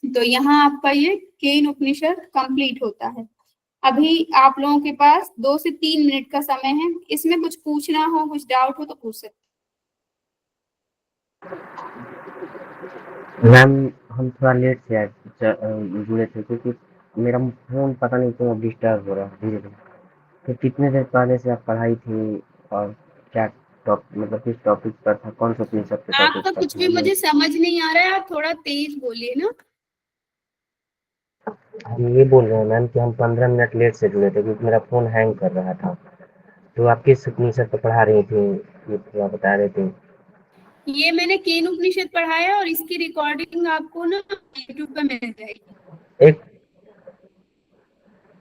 तो यहाँ आपका ये केन उपनिषद कंप्लीट होता है। अभी आप लोगों के पास 2 से 3 मिनट का समय है, इसमें कुछ पूछना हो, कुछ डाउट हो तो पूछ सकते। मैम हम थोड़ा लेट से जुड़े थे क्योंकि मेरा फोन पता नहीं क्यों डिस्टर्ब हो रहा है धीरे धीरे। तो कितने देर पहले से आप पढ़ाई थी और क्या मतलब किस टॉपिक पर था, कौन सा उपनिषद के टॉपिक आपका पर कुछ था? भी मुझे समझ नहीं आ रहा है, आप थोड़ा तेज बोलिए ना। हम ये बोल रहे हैं मैम कि हम 15 मिनट लेट से जुड़े थे क्योंकि मेरा फोन हैंग कर रहा था। तो आप किस उपनिषद पर पढ़ा रही थी ये थोड़ा बता रहे थे। ये मैंने केन उपनिषद पढ़ा है और इसकी रिकॉर्डिंग आपको ना यूट्यूब पे मिल जाएगी। एक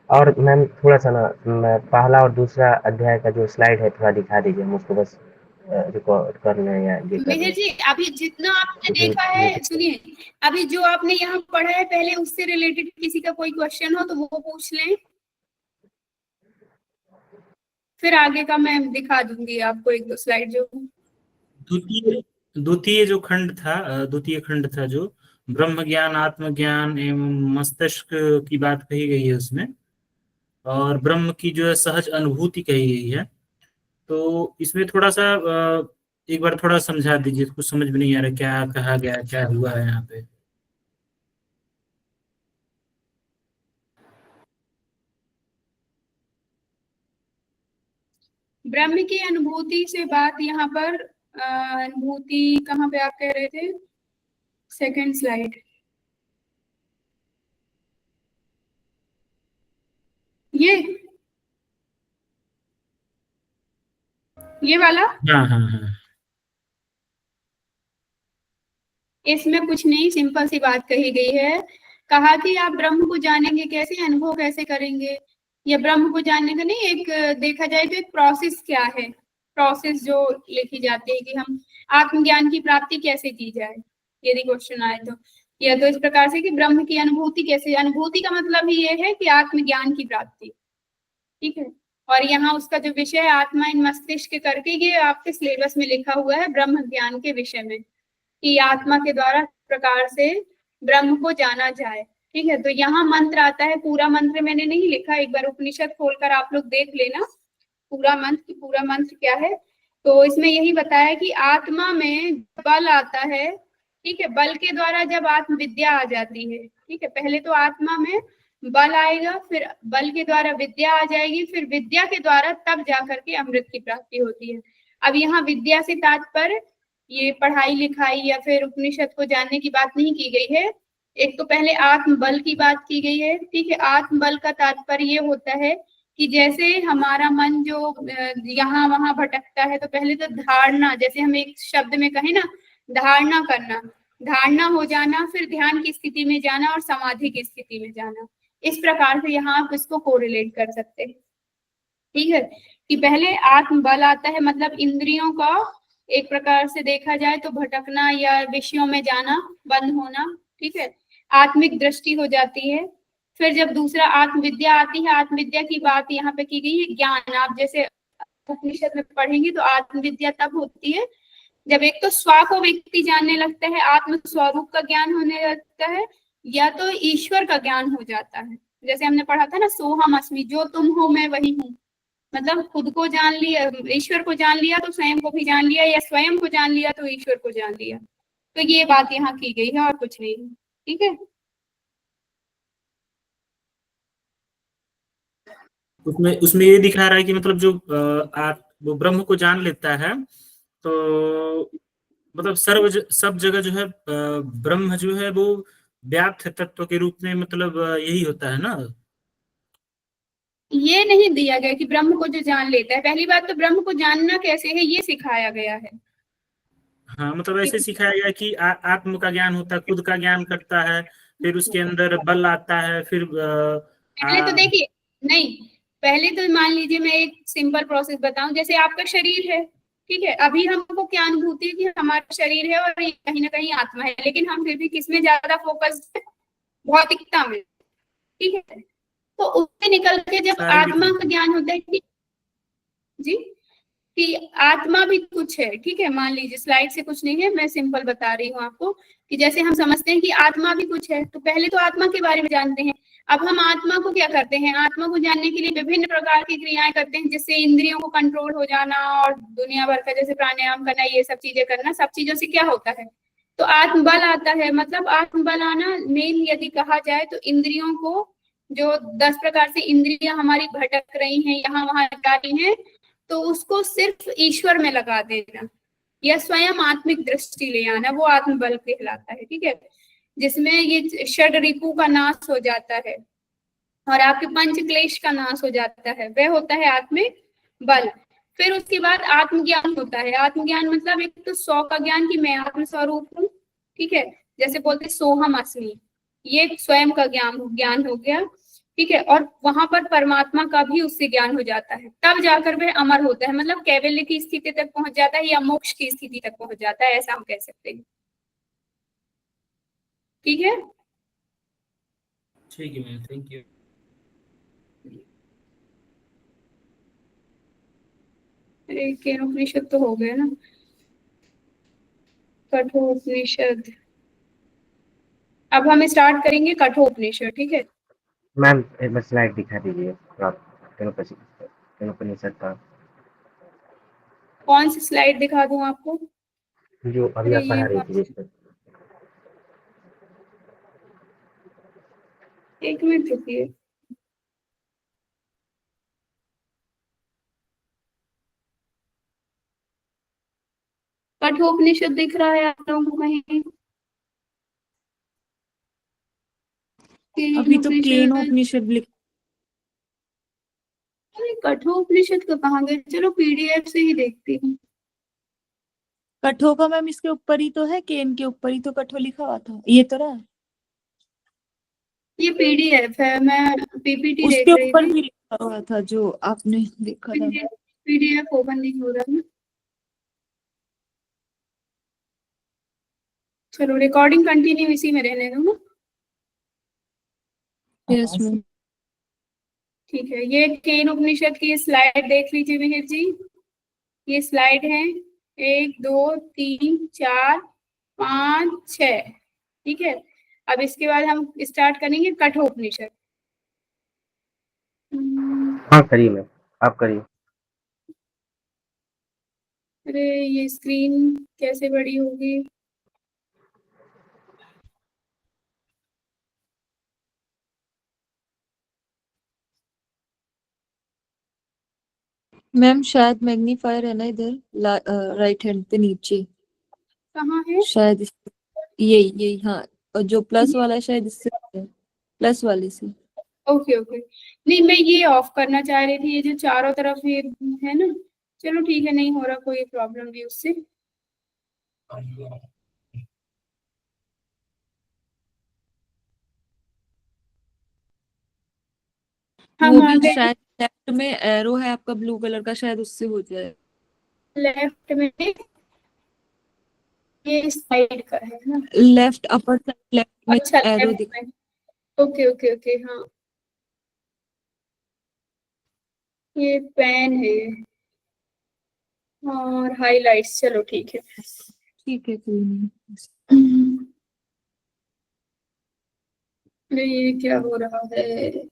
और मैम थोड़ा सा ना पहला और दूसरा अध्याय का जो स्लाइड है थोड़ा दिखा दीजिए, हम उसको बस रिकॉर्ड कर लें या ये कर मेहर लें। जी, अभी जितना आपने देखा है, सुनिए, अभी जो आपने यहाँ पढ़ा है पहले उससे रिलेटेड किसी का कोई क्वेश्चन हो तो वो पूछ लें, फिर आगे का मैं दिखा दूंगी आपको 1-2 स्लाइड जो। द्वितीय जो खंड था, द्वितीय खंड था जो ब्रह्म ज्ञान, आत्मज्ञान एवं मस्तिष्क की बात कही गई है उसमें। और ब्रह्म की जो है सहज अनुभूति कही गई है। तो इसमें थोड़ा सा एक बार थोड़ा समझा दीजिए, कुछ समझ में नहीं आ रहा क्या कहा गया, क्या हुआ है यहाँ पे। ब्रह्म की अनुभूति से बात यहाँ पर अनुभूति कहाँ पे आप कह रहे थे? सेकंड स्लाइड, ये वाला। हाँ हाँ हाँ। इसमें कुछ नहीं, सिंपल सी बात कही गई है। कहा कि आप ब्रह्म को जानेंगे कैसे, अनुभव कैसे करेंगे। या ब्रह्म को जानने का नहीं, एक देखा जाए तो एक प्रोसेस क्या है, प्रोसेस जो लिखी जाती है कि हम आत्मज्ञान की प्राप्ति कैसे की जाए, यदि क्वेश्चन आए तो। या तो इस प्रकार से कि ब्रह्म की अनुभूति कैसे, अनुभूति का मतलब ही ये है कि आत्मज्ञान की प्राप्ति, ठीक है। और यहाँ उसका जो विषय है आत्मा इन मस्तिष्क करके, ये आपके सिलेबस में लिखा हुआ है ब्रह्म ज्ञान के विषय में, कि आत्मा के द्वारा प्रकार से ब्रह्म को जाना जाए, ठीक है। तो यहाँ मंत्र आता है, पूरा मंत्र मैंने नहीं लिखा, एक बार उपनिषद खोलकर आप लोग देख लेना पूरा मंत्र क्या है। तो इसमें यही बताया कि आत्मा में बल आता है, ठीक है। बल के द्वारा जब आत्म विद्या आ जाती है, ठीक है, पहले तो आत्मा में बल आएगा, फिर बल के द्वारा विद्या आ जाएगी, फिर विद्या के द्वारा तब जाकर के अमृत की प्राप्ति होती है। अब यहाँ विद्या से तात्पर्य ये पढ़ाई लिखाई या फिर उपनिषद को जानने की बात नहीं की गई है। एक तो पहले आत्म बल की बात की गई है, ठीक है। आत्म बल का तात्पर्य ये होता है कि जैसे हमारा मन जो यहाँ वहां भटकता है, तो पहले तो धारणा, जैसे हम एक शब्द में कहें ना, धारणा करना, धारणा हो जाना, फिर ध्यान की स्थिति में जाना और समाधि की स्थिति में जाना। इस प्रकार से यहाँ आप इसको कोरिलेट कर सकते हैं, ठीक है। कि पहले आत्म बल आता है, मतलब इंद्रियों का एक प्रकार से देखा जाए तो भटकना या विषयों में जाना बंद होना, ठीक है। आत्मिक दृष्टि हो जाती है। फिर जब दूसरा आत्मविद्या आती है, आत्मविद्या की बात यहाँ पे की गई है, ज्ञान। आप जैसे उपनिषद में पढ़ेंगे तो आत्मविद्या तब होती है जब एक तो स्व को व्यक्ति जानने लगता है, आत्म स्वरूप का ज्ञान होने लगता है, या तो ईश्वर का ज्ञान हो जाता है। जैसे हमने पढ़ा था ना, सोहम अस्मि, जो तुम हो मैं वही हूँ। मतलब खुद को जान लिया, ईश्वर को जान लिया तो स्वयं को भी जान लिया, या स्वयं को जान लिया तो ईश्वर को जान लिया। तो ये बात यहाँ की गई है और कुछ नहीं, ठीक है। उसमें उसमें ये दिखा रहा है कि मतलब जो वो ब्रह्म को जान लेता है, तो मतलब सब जगह जो है ब्रह्म जो है वो व्याप्त तत्व के रूप में, मतलब यही होता है ना। ये नहीं दिया गया कि ब्रह्म को जो जान लेता है। पहली बात तो ब्रह्म को जानना कैसे है ये सिखाया गया है। हाँ, मतलब ऐसे सिखाया गया कि आत्म का ज्ञान होता है, खुद का ज्ञान करता है, फिर उसके अंदर बल आता है, फिर पहले तो देखिए, नहीं, पहले तो मान लीजिए मैं एक सिंपल प्रोसेस बताऊं, जैसे आपका शरीर है, ठीक है। अभी हमको क्या अनुभूति है कि हमारा शरीर है और ये कहीं ना कहीं आत्मा है, लेकिन हम फिर भी किसमें ज्यादा फोकस है? भौतिकता में, ठीक है। तो उससे निकल के जब शारीरिक आत्मा रूप का में। ज्ञान होता है कि जी, कि आत्मा भी कुछ है, ठीक है। मान लीजिए स्लाइड से कुछ नहीं है, मैं सिंपल बता रही हूँ आपको कि जैसे हम समझते हैं कि आत्मा भी कुछ है, तो पहले तो आत्मा के बारे में जानते हैं। अब हम आत्मा को क्या करते हैं, आत्मा को जानने के लिए विभिन्न प्रकार की क्रियाएं करते हैं, जिससे इंद्रियों को कंट्रोल हो जाना और दुनिया भर का जैसे प्राणायाम करना, ये सब चीजें करना, सब चीजों से क्या होता है, तो आत्मबल आता है। मतलब आत्मबल आना मेन यदि कहा जाए तो इंद्रियों को, जो 10 प्रकार से इंद्रियां हमारी भटक रही हैं, यहाँ वहां जा रही हैं, तो उसको सिर्फ ईश्वर में लगा देना या स्वयं आत्मिक दृष्टि ले आना, वो आत्मबल कहलाता है, ठीक है। जिसमें ये षड रिपु का नाश हो जाता है और आपके पंच क्लेश का नाश हो जाता है, वह होता है आत्मिक बल। फिर उसके बाद आत्मज्ञान होता है। आत्मज्ञान मतलब एक तो सौ का ज्ञान कि मैं आत्म स्वरूप हूँ, ठीक है। जैसे बोलते सोहम अस्मि, ये स्वयं का ज्ञान हो गया, ठीक है। और वहां पर परमात्मा का भी उससे ज्ञान हो जाता है, तब जाकर वह अमर होता है, मतलब कैवल्य की स्थिति तक पहुंच जाता है या मोक्ष की स्थिति तक पहुंच जाता है, ऐसा हम कह सकते हैं, ठीक है। ठीक है मैम, थैंक यू। केनोपनिषद तो हो गया ना, कठोपनिषद। अब हम स्टार्ट करेंगे कठोपनिषद, ठीक है। मैम एक बार स्लाइड दिखा दीजिए थोड़ा, तेनोपनिषद का कौन सी स्लाइड दिखा दूं आपको? जो अभी अरे आप ये पढ़ा रही थी जिस पर। एक मिनट रुकिए। कठोपनिषद दिख रहा है आप लोगों को कहीं? अभी तो केनोपनिषद, केनोपनिषद लिख। अरे कठोपनिषद का कहाँ गए? चलो पीडीएफ से ही देखती हूँ। कठो का मैम इसके ऊपर ही तो है, केन के ऊपर ही तो कठो लिखा हुआ था, ये तो रहा। ये पीडीएफ है, मैं पीपीटी देख उसके रही ऊपर थी। भी लिखा हुआ था जो आपने देखा था। पीडीएफ ओपन नहीं हो रहा है। चलो रिकॉर्डिंग कंटिन्यू इसी में रहने दो ना। Yes ma'am. ठीक है, ये केन उपनिषद की स्लाइड देख लीजिए मिहिर जी। ये स्लाइड है 1 2 3 4 5 6। ठीक है, अब इसके बाद हम स्टार्ट करेंगे कठोपनिषद। हाँ करिए मैम, आप करिए। अरे ये स्क्रीन कैसे बड़ी होगी? मैम शायद मैग्नीफायर है ना इधर राइट हैंड पे नीचे, कहाँ है? शायद यही यही हाँ। और जो प्लस वाला है शायद इससे प्लस वाले से। ओके ओके, नहीं मैं ये ऑफ करना चाह रही थी, ये जो चारों तरफ ये है ना। चलो ठीक है, नहीं हो रहा कोई प्रॉब्लम नहीं उससे। वो हम आ भी गए शायद लेफ्ट में एरो है आपका ब्लू कलर का, शायद उससे हो जाए। लेफ्ट में। ये साइड का है ना? लेफ्ट अपर साइड लेफ्ट में अच्छा एरो लेफ्ट दिख। में। ओके ओके ओके, हाँ ये पेन है और हाइलाइट्स, चलो ठीक है। ठीक है कोई नहीं। अरे ये क्या हो रहा है?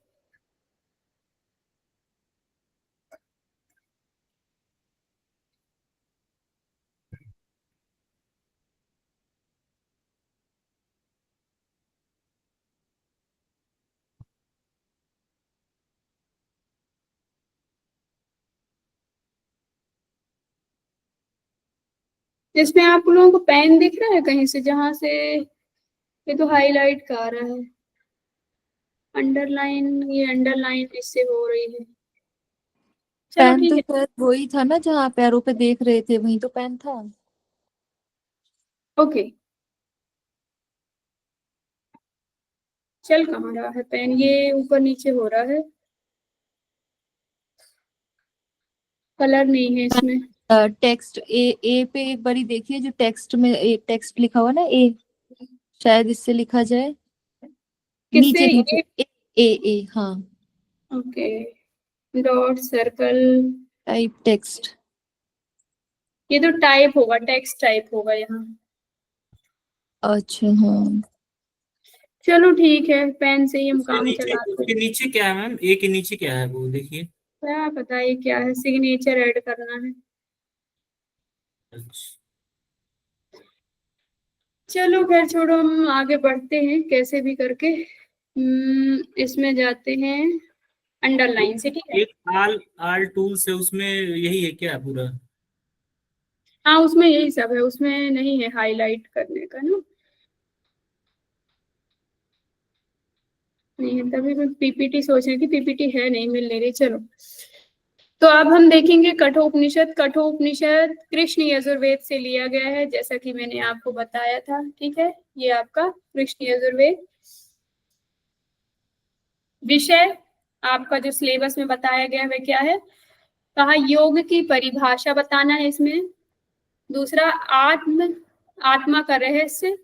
इसमें आप लोगों को पेन दिख रहा है कहीं से, जहां से? ये तो हाईलाइट का आ रहा है। अंडरलाइन, ये अंडरलाइन इससे हो रही है। चलो पेन ठीक तो है। शायद वही था ना जहाँ पैरों पे देख रहे थे, वही तो पेन था। ओके, चल कहाँ रहा है पेन? ये ऊपर नीचे हो रहा है, कलर नहीं है इसमें। टेक्स्ट ए पे एक बारी देखिए, जो टेक्स्ट में टेक्स्ट लिखा हुआ ना ए, शायद इससे लिखा जाए। किससे? नीचे नीचे ये ए हाँ। Okay, dot circle. Type text. ये तो टाइप होगा, टेक्स्ट टाइप होगा यहाँ। अच्छा हाँ। चलो ठीक है, पेन से ही हम उसके काम नीचे, चलाते उसके हैं। नीचे क्या है मैम? ए के नीचे क्या है वो देखिए। क्या बताइए क्या है? सिग्नेचर ऐड करना है। अच्छा, चलो खैर छोड़ो, हम आगे बढ़ते हैं कैसे भी करके। इसमें जाते हैं तो अंडरलाइन से, ठीक है? एक आल आल टूल्स है उसमें, यही है क्या पूरा? हाँ उसमें यही सब है, उसमें नहीं है हाईलाइट करने का ना। नहीं है, तभी मैं पीपीटी सोच रही थी, पीपीटी है नहीं, मिल नहीं रही। चलो, तो अब हम देखेंगे कठोपनिषद। कठोपनिषद कृष्ण यजुर्वेद से लिया गया है, जैसा कि मैंने आपको बताया था। ठीक है, ये आपका कृष्ण यजुर्वेद। विषय आपका जो सिलेबस में बताया गया है क्या है? कहा योग की परिभाषा बताना है इसमें। दूसरा आत्मा का रहस्य,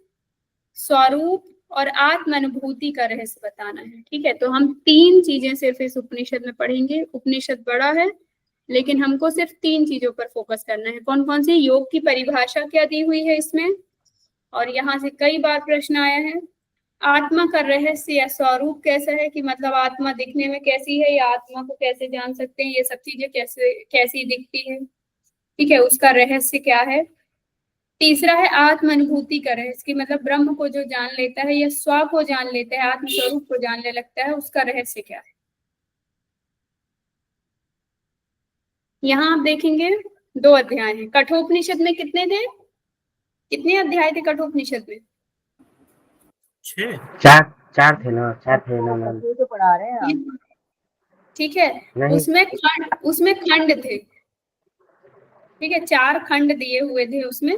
स्वरूप और आत्म अनुभूति का रहस्य बताना है। ठीक है, तो हम 3 चीजें सिर्फ इस उपनिषद में पढ़ेंगे। उपनिषद बड़ा है लेकिन हमको सिर्फ 3 चीजों पर फोकस करना है। कौन कौन सी? योग की परिभाषा क्या दी हुई है इसमें, और यहाँ से कई बार प्रश्न आया है। आत्मा का रहस्य या स्वरूप कैसा है, कि मतलब आत्मा दिखने में कैसी है या आत्मा को कैसे जान सकते हैं, ये सब चीजें कैसी दिखती है, ठीक है, उसका रहस्य क्या है। तीसरा है आत्म अनुभूति का रहस्य, कि मतलब ब्रह्म को जो जान लेता है या स्व को जान लेता है, आत्म स्वरूप को जानने लगता है, उसका रहस्य क्या है। यहाँ आप देखेंगे 2 अध्याय हैं। कठोपनिषद में कितने थे, कितने अध्याय थे कठोपनिषद में? 6। चार थे ना मैम। तो पढ़ा रहे हैं आप। ठीक है, नहीं उसमें खंड थे, ठीक है, 4 खंड दिए हुए थे उसमें।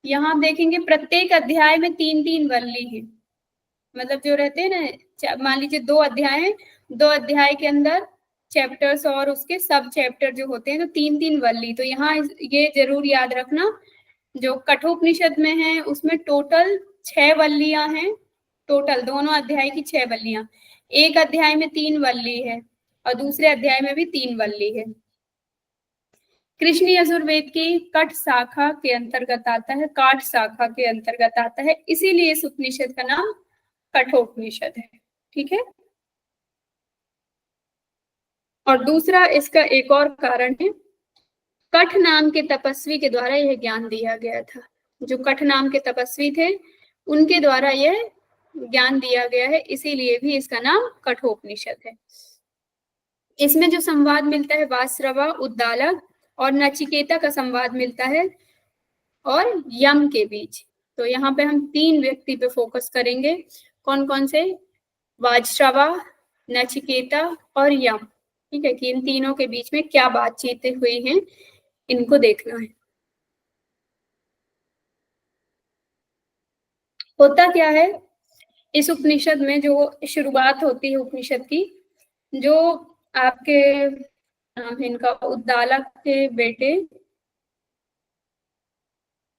यहाँ आप देखेंगे प्रत्येक अध्याय में 3-3 वल्ली है, मतलब जो रहते हैं ना, मान लीजिए 2 अध्याय हैं, 2 अध्याय के अंदर चैप्टर्स और उसके सब चैप्टर जो होते हैं, तो 3-3 वल्ली। तो यहाँ ये जरूर याद रखना, जो कठोपनिषद में है उसमें टोटल 6 वल्लियां हैं, टोटल दोनों अध्याय की 6 वल्लियां। एक अध्याय में 3 वल्ली है और दूसरे अध्याय में भी 3 वल्ली है। कृष्ण यजुर्वेद की कठ शाखा के अंतर्गत आता है, काठ शाखा के अंतर्गत आता है, इसीलिए इस उपनिषद का नाम कठोपनिषद है, ठीक है। और दूसरा इसका एक और कारण है, कठ नाम के तपस्वी के द्वारा यह ज्ञान दिया गया था। जो कठ नाम के तपस्वी थे उनके द्वारा यह ज्ञान दिया गया है, इसीलिए भी इसका नाम कठोपनिषद है। इसमें जो संवाद मिलता है वासरवा, उद्दालक और नचिकेता का संवाद मिलता है और यम के बीच। तो यहाँ पे हम 3 व्यक्ति पे फोकस करेंगे, कौन कौन से, वाजश्रवा, नचिकेता और यम, ठीक है, कि इन तीनों के बीच में क्या बातचीतें हुई हैं, इनको देखना है। होता क्या है इस उपनिषद में, जो शुरुआत होती है उपनिषद की, जो आपके नाम है इनका, उद्दालक के बेटे,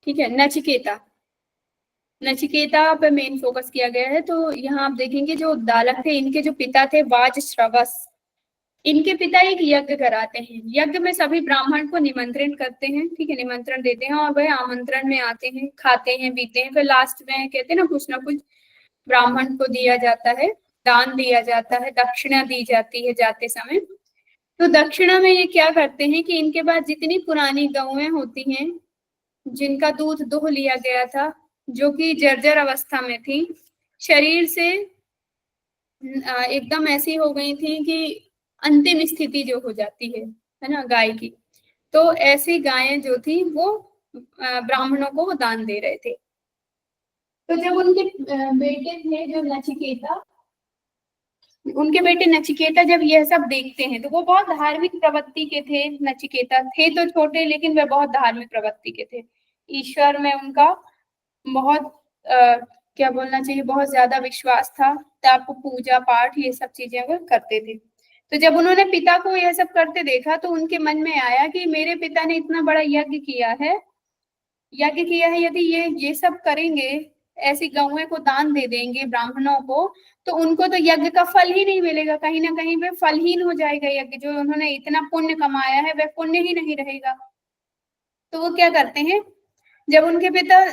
ठीक है, नचिकेता पे मेन फोकस किया गया है। तो यहाँ आप देखेंगे जो उद्दालक थे, इनके जो पिता थे वाजश्रवस, इनके पिता एक यज्ञ कराते हैं। यज्ञ में सभी ब्राह्मण को निमंत्रण करते हैं, ठीक है, निमंत्रण देते हैं और वह आमंत्रण में आते हैं, खाते हैं, पीते हैं, फिर लास्ट में कहते हैं ना कुछ ब्राह्मण को दिया जाता है, दान दिया जाता है, दक्षिणा दी जाती है जाते समय। तो दक्षिणा में ये क्या करते हैं कि इनके पास जितनी पुरानी गौएं होती हैं, जिनका दूध दुह लिया गया था, जो कि जर्जर अवस्था में थी, शरीर से एकदम ऐसी हो गई थी कि अंतिम स्थिति जो हो जाती है ना गाय की, तो ऐसी गायें जो थी वो ब्राह्मणों को वो दान दे रहे थे। तो जब उनके बेटे थे जो नचिकेता, उनके बेटे नचिकेता जब यह सब देखते हैं, तो वो बहुत धार्मिक प्रवृत्ति के थे। नचिकेता थे तो छोटे, लेकिन वे बहुत धार्मिक प्रवृत्ति के थे। ईश्वर में उनका बहुत क्या बोलना चाहिए, बहुत ज्यादा विश्वास था। तप, पूजा पाठ, ये सब चीजें वो करते थे। तो जब उन्होंने पिता को यह सब करते देखा, तो उनके मन में आया कि मेरे पिता ने इतना बड़ा यज्ञ किया है, यदि ये सब करेंगे, ऐसी गौएं को दान दे देंगे ब्राह्मणों को, तो उनको तो यज्ञ का फल ही नहीं मिलेगा, कहीं ना कहीं पे फलहीन हो जाएगा यज्ञ। जो उन्होंने इतना पुण्य कमाया है वह पुण्य ही नहीं रहेगा। तो वो क्या करते हैं, जब उनके पिता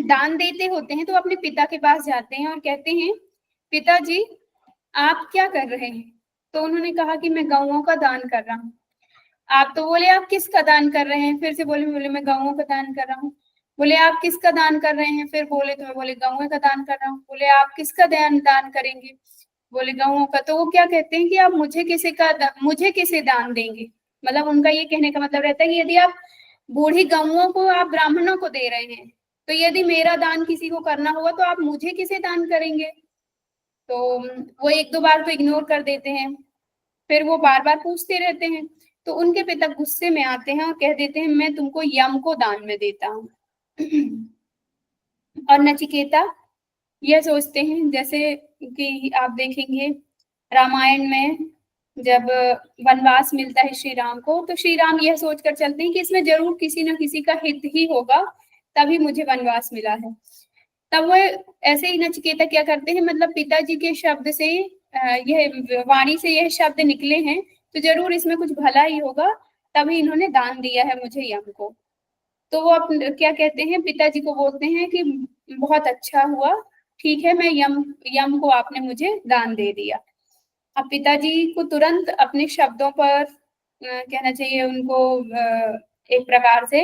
दान देते होते हैं तो अपने पिता के पास जाते हैं और कहते हैं, पिताजी आप क्या कर रहे हैं? तो उन्होंने कहा कि मैं गौओं का दान कर रहा हूँ। आप तो बोले आप किसका दान कर रहे हैं? फिर से बोले मैं गौओं का दान कर रहा हूँ। बोले आप किसका दान कर रहे हैं? फिर बोले तो मैं बोले गौओं का दान कर रहा हूँ। बोले आप किसका दान करेंगे? बोले गौओं का। तो वो क्या कहते हैं कि आप मुझे किसे दान देंगे? मतलब उनका ये कहने का मतलब रहता है कि यदि आप बूढ़ी गौओं को आप ब्राह्मणों को दे रहे हैं, तो यदि मेरा दान किसी को करना होगा तो आप मुझे किसे दान करेंगे? तो वो 1-2 बार तो इग्नोर कर देते हैं, फिर वो बार बार पूछते रहते हैं। तो उनके पिता गुस्से में आते हैं और कह देते हैं मैं तुमको यम को दान में देता हूँ। और नचिकेता यह सोचते हैं, जैसे कि आप देखेंगे रामायण में जब वनवास मिलता है श्री राम को, तो श्री राम यह सोचकर चलते हैं कि इसमें जरूर किसी न किसी का हित ही होगा, तभी मुझे वनवास मिला है। तब वो ऐसे ही नचिकेता क्या करते हैं, मतलब पिताजी के शब्द से, यह वाणी से यह शब्द निकले हैं, तो जरूर इसमें कुछ भला ही होगा, तभी इन्होंने दान दिया है मुझे यम को। तो वो क्या कहते हैं, पिताजी को बोलते हैं कि बहुत अच्छा हुआ ठीक है, मैं यम को आपने मुझे दान दे दिया। अब पिताजी को तुरंत अपने शब्दों पर कहना चाहिए, उनको एक प्रकार से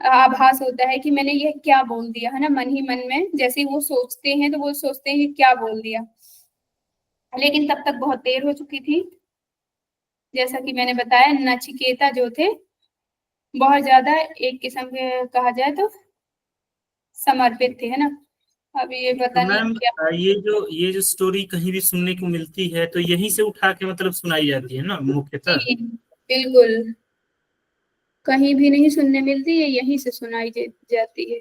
आभास होता है कि मैंने ये क्या बोल दिया, है ना। मन ही मन में जैसे ही वो सोचते हैं तो वो सोचते हैं कि क्या बोल दिया, लेकिन तब तक बहुत देर हो चुकी थी। जैसा कि मैंने बताया, नचिकेता जो थे बहुत ज्यादा एक किस्म के कहा जाए तो समर्पित थे, है ना। अब ये पता तो नहीं मैम क्या। ये जो स्टोरी कहीं भी सुनने को मिलती है तो यहीं से उठा के मतलब सुनाई जाती है ना मुख्यतः। जी, बिल्कुल, कहीं भी नहीं सुनने मिलती है, यहीं से सुनाई जाती है।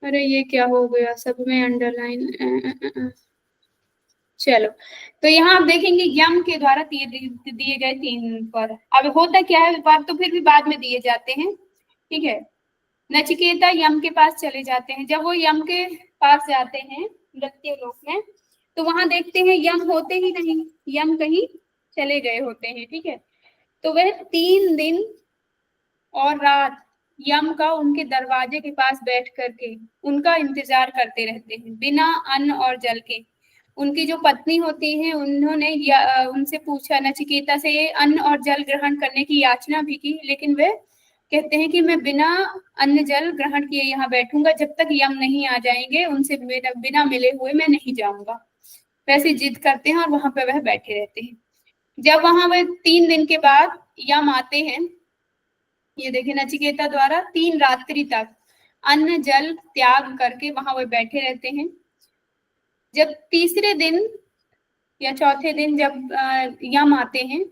अरे ये क्या हो गया, सब में अंडरलाइन। चलो, तो यहाँ आप देखेंगे यम के द्वारा दिए गए 3 वर। अब होता क्या है, वर तो फिर भी बाद में दिए जाते हैं, ठीक है। नचिकेता यम के पास चले जाते हैं। जब वो यम के पास जाते हैं मृत्यु लोक में, तो वहां देखते हैं यम होते ही नहीं, यम कहीं चले गए होते हैं, ठीक है। तो वह 3 दिन और रात यम का उनके दरवाजे के पास बैठ करके उनका इंतजार करते रहते हैं, बिना अन्न और जल के। उनकी जो पत्नी होती है, उन्होंने उनसे पूछा, नचिकेता से अन्न और जल ग्रहण करने की याचना भी की, लेकिन वे कहते हैं कि मैं बिना अन्न जल ग्रहण किए यहाँ बैठूंगा, जब तक यम नहीं आ जाएंगे, उनसे बिना मिले हुए मैं नहीं जाऊंगा। वैसे जिद करते हैं और वहां पे वह बैठे रहते हैं। जब वहां वह 3 दिन के बाद यम आते हैं, ये देखिए, नचिकेता द्वारा 3 रात्रि तक अन्न जल त्याग करके वहां वह बैठे रहते हैं। जब तीसरे दिन या चौथे दिन जब यम आते हैं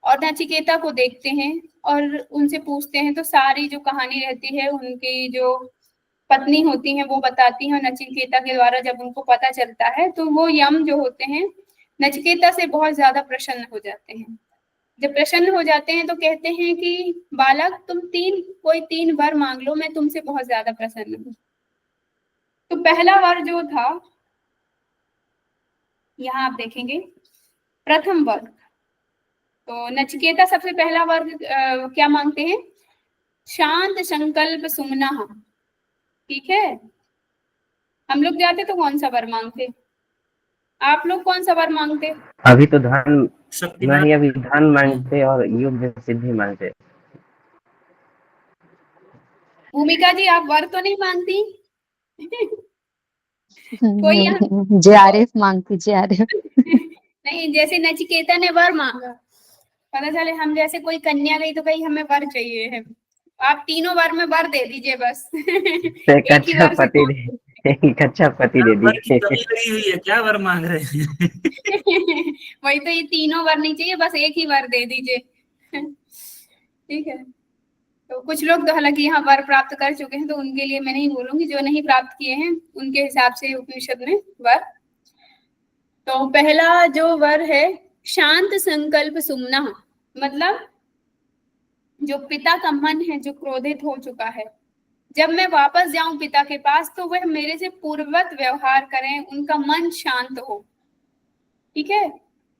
और नचिकेता को देखते हैं और उनसे पूछते हैं, तो सारी जो कहानी रहती है उनकी जो पत्नी होती हैं वो बताती हैं। नचिकेता के द्वारा जब उनको पता चलता है तो वो यम जो होते हैं नचिकेता से बहुत ज्यादा प्रसन्न हो जाते हैं। जब प्रसन्न हो जाते हैं तो कहते हैं कि बालक, तुम कोई 3 वर मांग लो, मैं तुमसे बहुत ज्यादा प्रसन्न हूँ। तो पहला वर जो था, यहाँ आप देखेंगे, प्रथम वर्ग। तो नचिकेता सबसे पहला वर्ग क्या मांगते हैं? शांत संकल्प सुमना। ठीक है, हम लोग जाते तो कौन सा वर मांगते? आप लोग कौन सा वर मांगते? अभी तो धन शक्तिमान। नहीं, अभी धन मांगते और युद्ध सिद्धि मांगते। भूमिका जी, आप वर तो नहीं मांगती? कोई यहाँ JRF मांगती, JRF। नहीं, जैसे नचिकेता ने वर मांगा, पता चले हम जैसे कोई कन्या गई तो कहीं हमें वर चाहिए है। आप तीनों वर में वर दे दीजिए बस। एक एक ही अच्छा वर से पति दे, एक अच्छा पति दे वर की दीजिए। कमी लगी हुई है क्या, वर मांग रहे हैं? वही तो, ये तीनों वर नहीं चाहिए, बस एक ही वर दे दीजिए। ठीक है, तो कुछ लोग तो हालांकि यहाँ वर प्राप्त कर चुके हैं, तो उनके लिए मैं नहीं बोलूंगी, जो नहीं प्राप्त किए हैं उनके हिसाब से उपनिषद में वर। तो पहला जो वर है, शांत संकल्प सुमना, मतलब जो पिता का मन है जो क्रोधित हो चुका है, जब मैं वापस जाऊं पिता के पास तो वह मेरे से पूर्ववत व्यवहार करें, उनका मन शांत हो। ठीक है,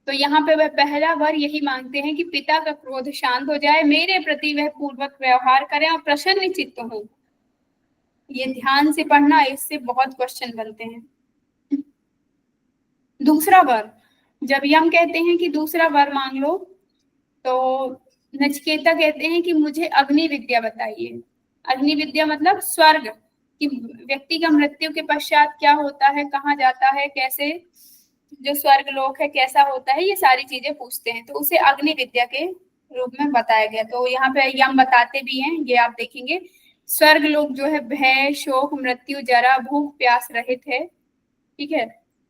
तो यहाँ पे वह पहला वर यही मांगते हैं कि पिता का क्रोध शांत हो जाए, मेरे प्रति वह पूर्वक व्यवहार करें और प्रसन्न चित्त हो। ये ध्यान से पढ़ना, इससे बहुत क्वेश्चन बनते हैं। दूसरा वर, जब यम कहते हैं कि दूसरा वर मांग लो, तो नचिकेता कहते हैं कि मुझे अग्नि विद्या बताइए। अग्नि विद्या मतलब स्वर्ग, कि व्यक्ति का मृत्यु के पश्चात क्या होता है, कहाँ जाता है, कैसे जो स्वर्ग लोक है कैसा होता है, ये सारी चीजें पूछते हैं। तो उसे अग्नि विद्या के रूप में बताया गया। तो यहाँ पे यम बताते भी हैं, ये आप देखेंगे, स्वर्ग लोक जो है भय, शोक, मृत्यु, जरा, भूख, प्यास रहित है। ठीक है,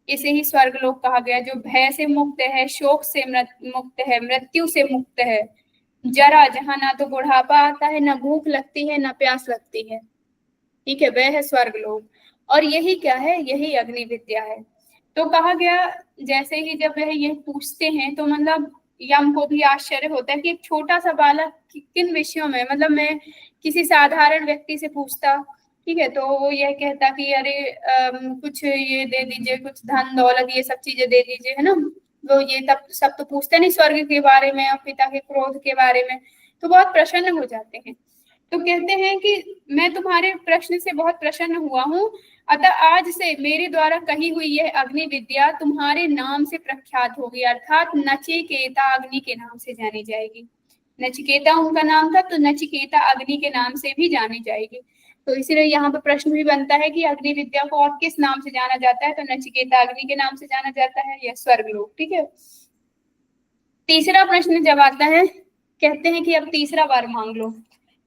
इसे ही स्वर्ग लोक कहा गया, जो भय से मुक्त है, शोक से मुक्त है, मृत्यु से मुक्त है, जरा, जहां ना तो बुढ़ापा आता है, ना भूख लगती है, ना प्यास लगती है। ठीक है, वह है स्वर्ग लोक। और यही क्या है? यही अग्नि विद्या है। तो कहा गया, जैसे ही जब वह ये पूछते हैं तो मतलब यम को भी आश्चर्य होता है कि एक छोटा सा बालक किन विषयों में, मतलब मैं किसी साधारण व्यक्ति से पूछता, ठीक है, तो वो यह कहता कि अरे कुछ ये दे दीजिए, कुछ धन दौलत, ये सब चीजें दे दीजिए, है ना। वो ये तब सब तो पूछते नहीं स्वर्ग के बारे में और पिता के क्रोध के बारे में, तो बहुत प्रसन्न हो जाते हैं। तो कहते हैं कि मैं तुम्हारे प्रश्न से बहुत प्रसन्न हुआ हूँ, अतः आज से मेरे द्वारा कही हुई यह अग्नि विद्या तुम्हारे नाम से प्रख्यात होगी, अर्थात नचिकेता अग्नि के नाम से जानी जाएगी। नचिकेता उनका नाम था, तो नचिकेता अग्नि के नाम से भी जानी जाएगी। तो इसीलिए यहाँ पे प्रश्न भी बनता है कि अग्नि विद्या को और किस नाम से जाना जाता है, तो नचिकेता अग्नि के नाम से जाना जाता है, या स्वर्गलोक। ठीक है। तीसरा प्रश्न जब आता है, कहते हैं कि अब तीसरा वर मांग लो।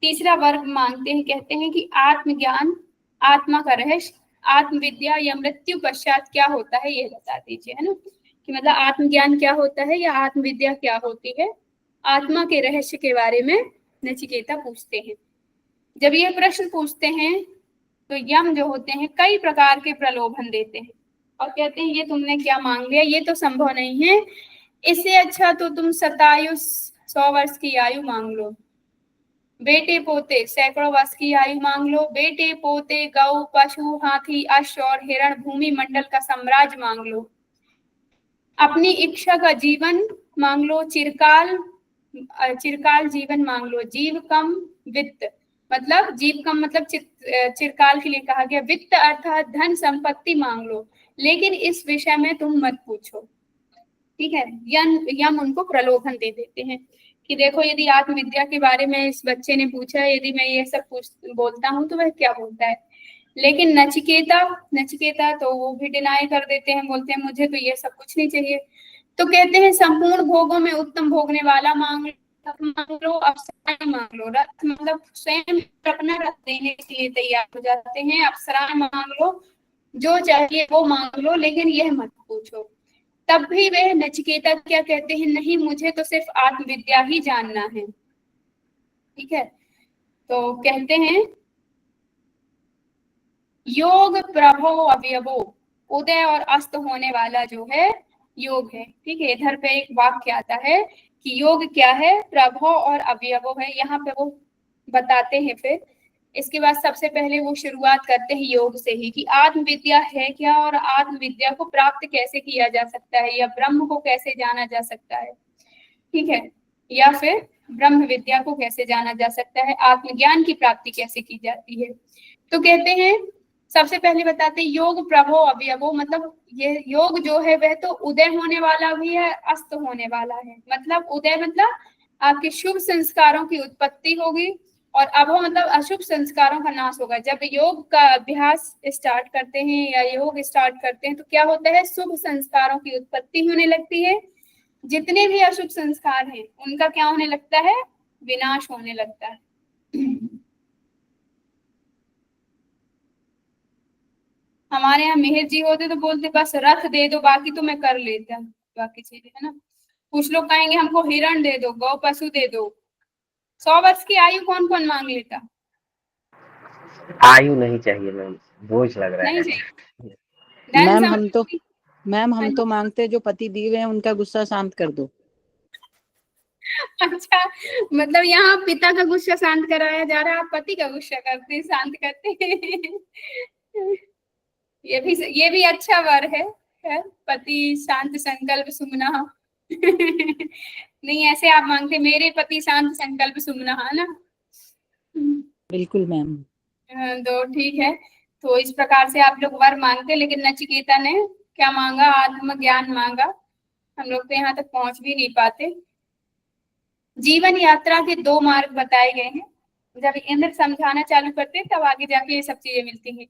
तीसरा वर्ग मांगते हैं, कहते हैं कि आत्मज्ञान, आत्मा का रहस्य, आत्मविद्या या मृत्यु पश्चात क्या होता है, ये बता दीजिए, है ना। कि मतलब आत्मज्ञान क्या होता है या आत्मविद्या क्या होती है, आत्मा के रहस्य के बारे में नचिकेता पूछते हैं। जब ये प्रश्न पूछते हैं तो यम जो होते हैं कई प्रकार के प्रलोभन देते हैं और कहते हैं ये तुमने क्या मांग लिया, ये तो संभव नहीं है, इससे अच्छा तो तुम 100 वर्ष की आयु मांग लो, बेटे पोते सैकड़ों वर्ष की आयु मांग लो, बेटे पोते गौ पशु हाथी अश्व और हिरण भूमि मंडल का साम्राज्य मांग लो, अपनी इच्छा का जीवन मांग लो, चिरकाल जीवन मांग लो, जीव कम वित्त, मतलब जीव कम मतलब चिरकाल के लिए कहा गया, वित्त अर्थात धन संपत्ति मांग लो, लेकिन इस विषय में तुम मत पूछो। ठीक है। यम उनको प्रलोभन दे देते हैं कि देखो यदि आत्मविद्या के बारे में इस बच्चे ने पूछा, यदि मैं ये सब बोलता हूँ तो वह क्या बोलता है। लेकिन नचिकेता तो वो भी डिनाई कर देते हैं, बोलते हैं मुझे तो ये सब कुछ नहीं चाहिए। तो कहते हैं संपूर्ण भोगों में उत्तम भोगने वाला मांग लो, अप्सराएं मांग लो, रथ मतलब स्वयं अपना रथ देने के लिए तैयार हो जाते हैं, अप्सराएं मांग लो, जो चाहिए वो मांग लो, लेकिन यह मत पूछो। तब भी वह नचिकेता क्या कहते हैं, नहीं मुझे तो सिर्फ आत्मविद्या ही जानना है। ठीक है। तो कहते हैं योग प्रभो अवयवो, उदय और अस्त होने वाला जो है योग है। ठीक है। इधर पे एक वाक्य आता है कि योग क्या है, प्रभो और अवयवो है, यहाँ पे वो बताते हैं। फिर इसके बाद सबसे पहले वो शुरुआत करते हैं योग से ही कि आत्मविद्या है क्या और आत्मविद्या को प्राप्त कैसे किया जा सकता है, या ब्रह्म को कैसे जाना जा सकता है। ठीक है। या फिर ब्रह्म विद्या को कैसे जाना जा सकता है, आत्मज्ञान की प्राप्ति कैसे की जाती है। तो कहते हैं सबसे पहले बताते हैं योग प्रभो अवयवो, मतलब ये योग जो है वह तो उदय होने वाला भी है, अस्त होने वाला है। मतलब उदय मतलब आपके शुभ संस्कारों की उत्पत्ति होगी, और अभो मतलब अशुभ संस्कारों का नाश होगा। जब योग का अभ्यास स्टार्ट करते हैं या योग स्टार्ट करते हैं तो क्या होता है, शुभ संस्कारों की उत्पत्ति होने लगती है, जितने भी अशुभ संस्कार हैं उनका क्या होने लगता है, विनाश होने लगता है। हमारे यहाँ मेहर जी होते तो बोलते बस रथ दे दो, बाकी तो मैं कर लेता, बाकी चीजें, है ना। कुछ लोग कहेंगे हमको हिरण दे दो, गौ पशु दे दो। 100 वर्ष की आयु कौन कौन मांग लेता। आयु नहीं चाहिए मैम, बोझ लग रहा नहीं है। चाहिए मैम हम तो मांगते जो पति दिए हैं उनका गुस्सा शांत कर दो। अच्छा, मतलब यहाँ पिता का गुस्सा शांत कराया जा रहा है, आप पति का गुस्सा करते शांत करते हैं। ये भी अच्छा वर है, पति शांत संकल्प सुमना। नहीं ऐसे आप मांगते मेरे पति शांत संकल्प सुमना, है ना। बिल्कुल मैम। तो ठीक है। तो इस प्रकार से आप लोग वर मांगते, लेकिन नचिकेता ने क्या मांगा, आत्मज्ञान मांगा। हम लोग तो यहाँ तक पहुंच भी नहीं पाते। जीवन यात्रा के 2 मार्ग बताए गए हैं। जब इंद्र समझाना चालू करते हैं तब आगे जाके ये सब चीजें मिलती हैं।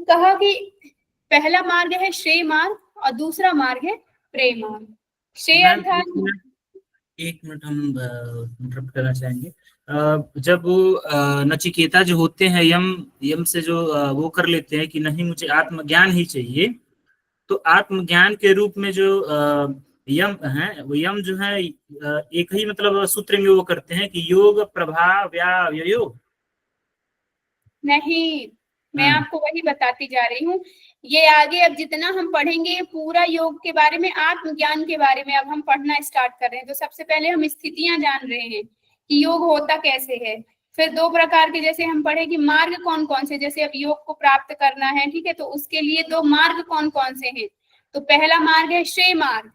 कहा कि पहला मार्ग है श्रेय मार्ग और दूसरा मार्ग है प्रेम मार्ग। श्रेय अर्थात, एक मिनट हम इंटरप्ट करना चाहेंगे। जब वो नचिकेता जो होते हैं यम से जो वो कर लेते हैं कि नहीं मुझे आत्मज्ञान ही चाहिए, तो आत्मज्ञान के रूप में जो यम है वो यम जो है एक ही मतलब सूत्र में वो करते हैं कि योग प्रभाव या योग नहीं, मैं आपको वही बताती जा रही हूँ। ये आगे अब जितना हम पढ़ेंगे पूरा योग के बारे में, आत्मज्ञान के बारे में अब हम पढ़ना स्टार्ट कर रहे हैं। तो सबसे पहले हम स्थितियां जान रहे हैं कि योग होता कैसे है। फिर 2 प्रकार के, जैसे हम पढ़े कि मार्ग कौन कौन से, जैसे अब योग को प्राप्त करना है, ठीक है, तो उसके लिए 2 मार्ग कौन कौन से हैं। तो पहला मार्ग है श्रेय मार्ग,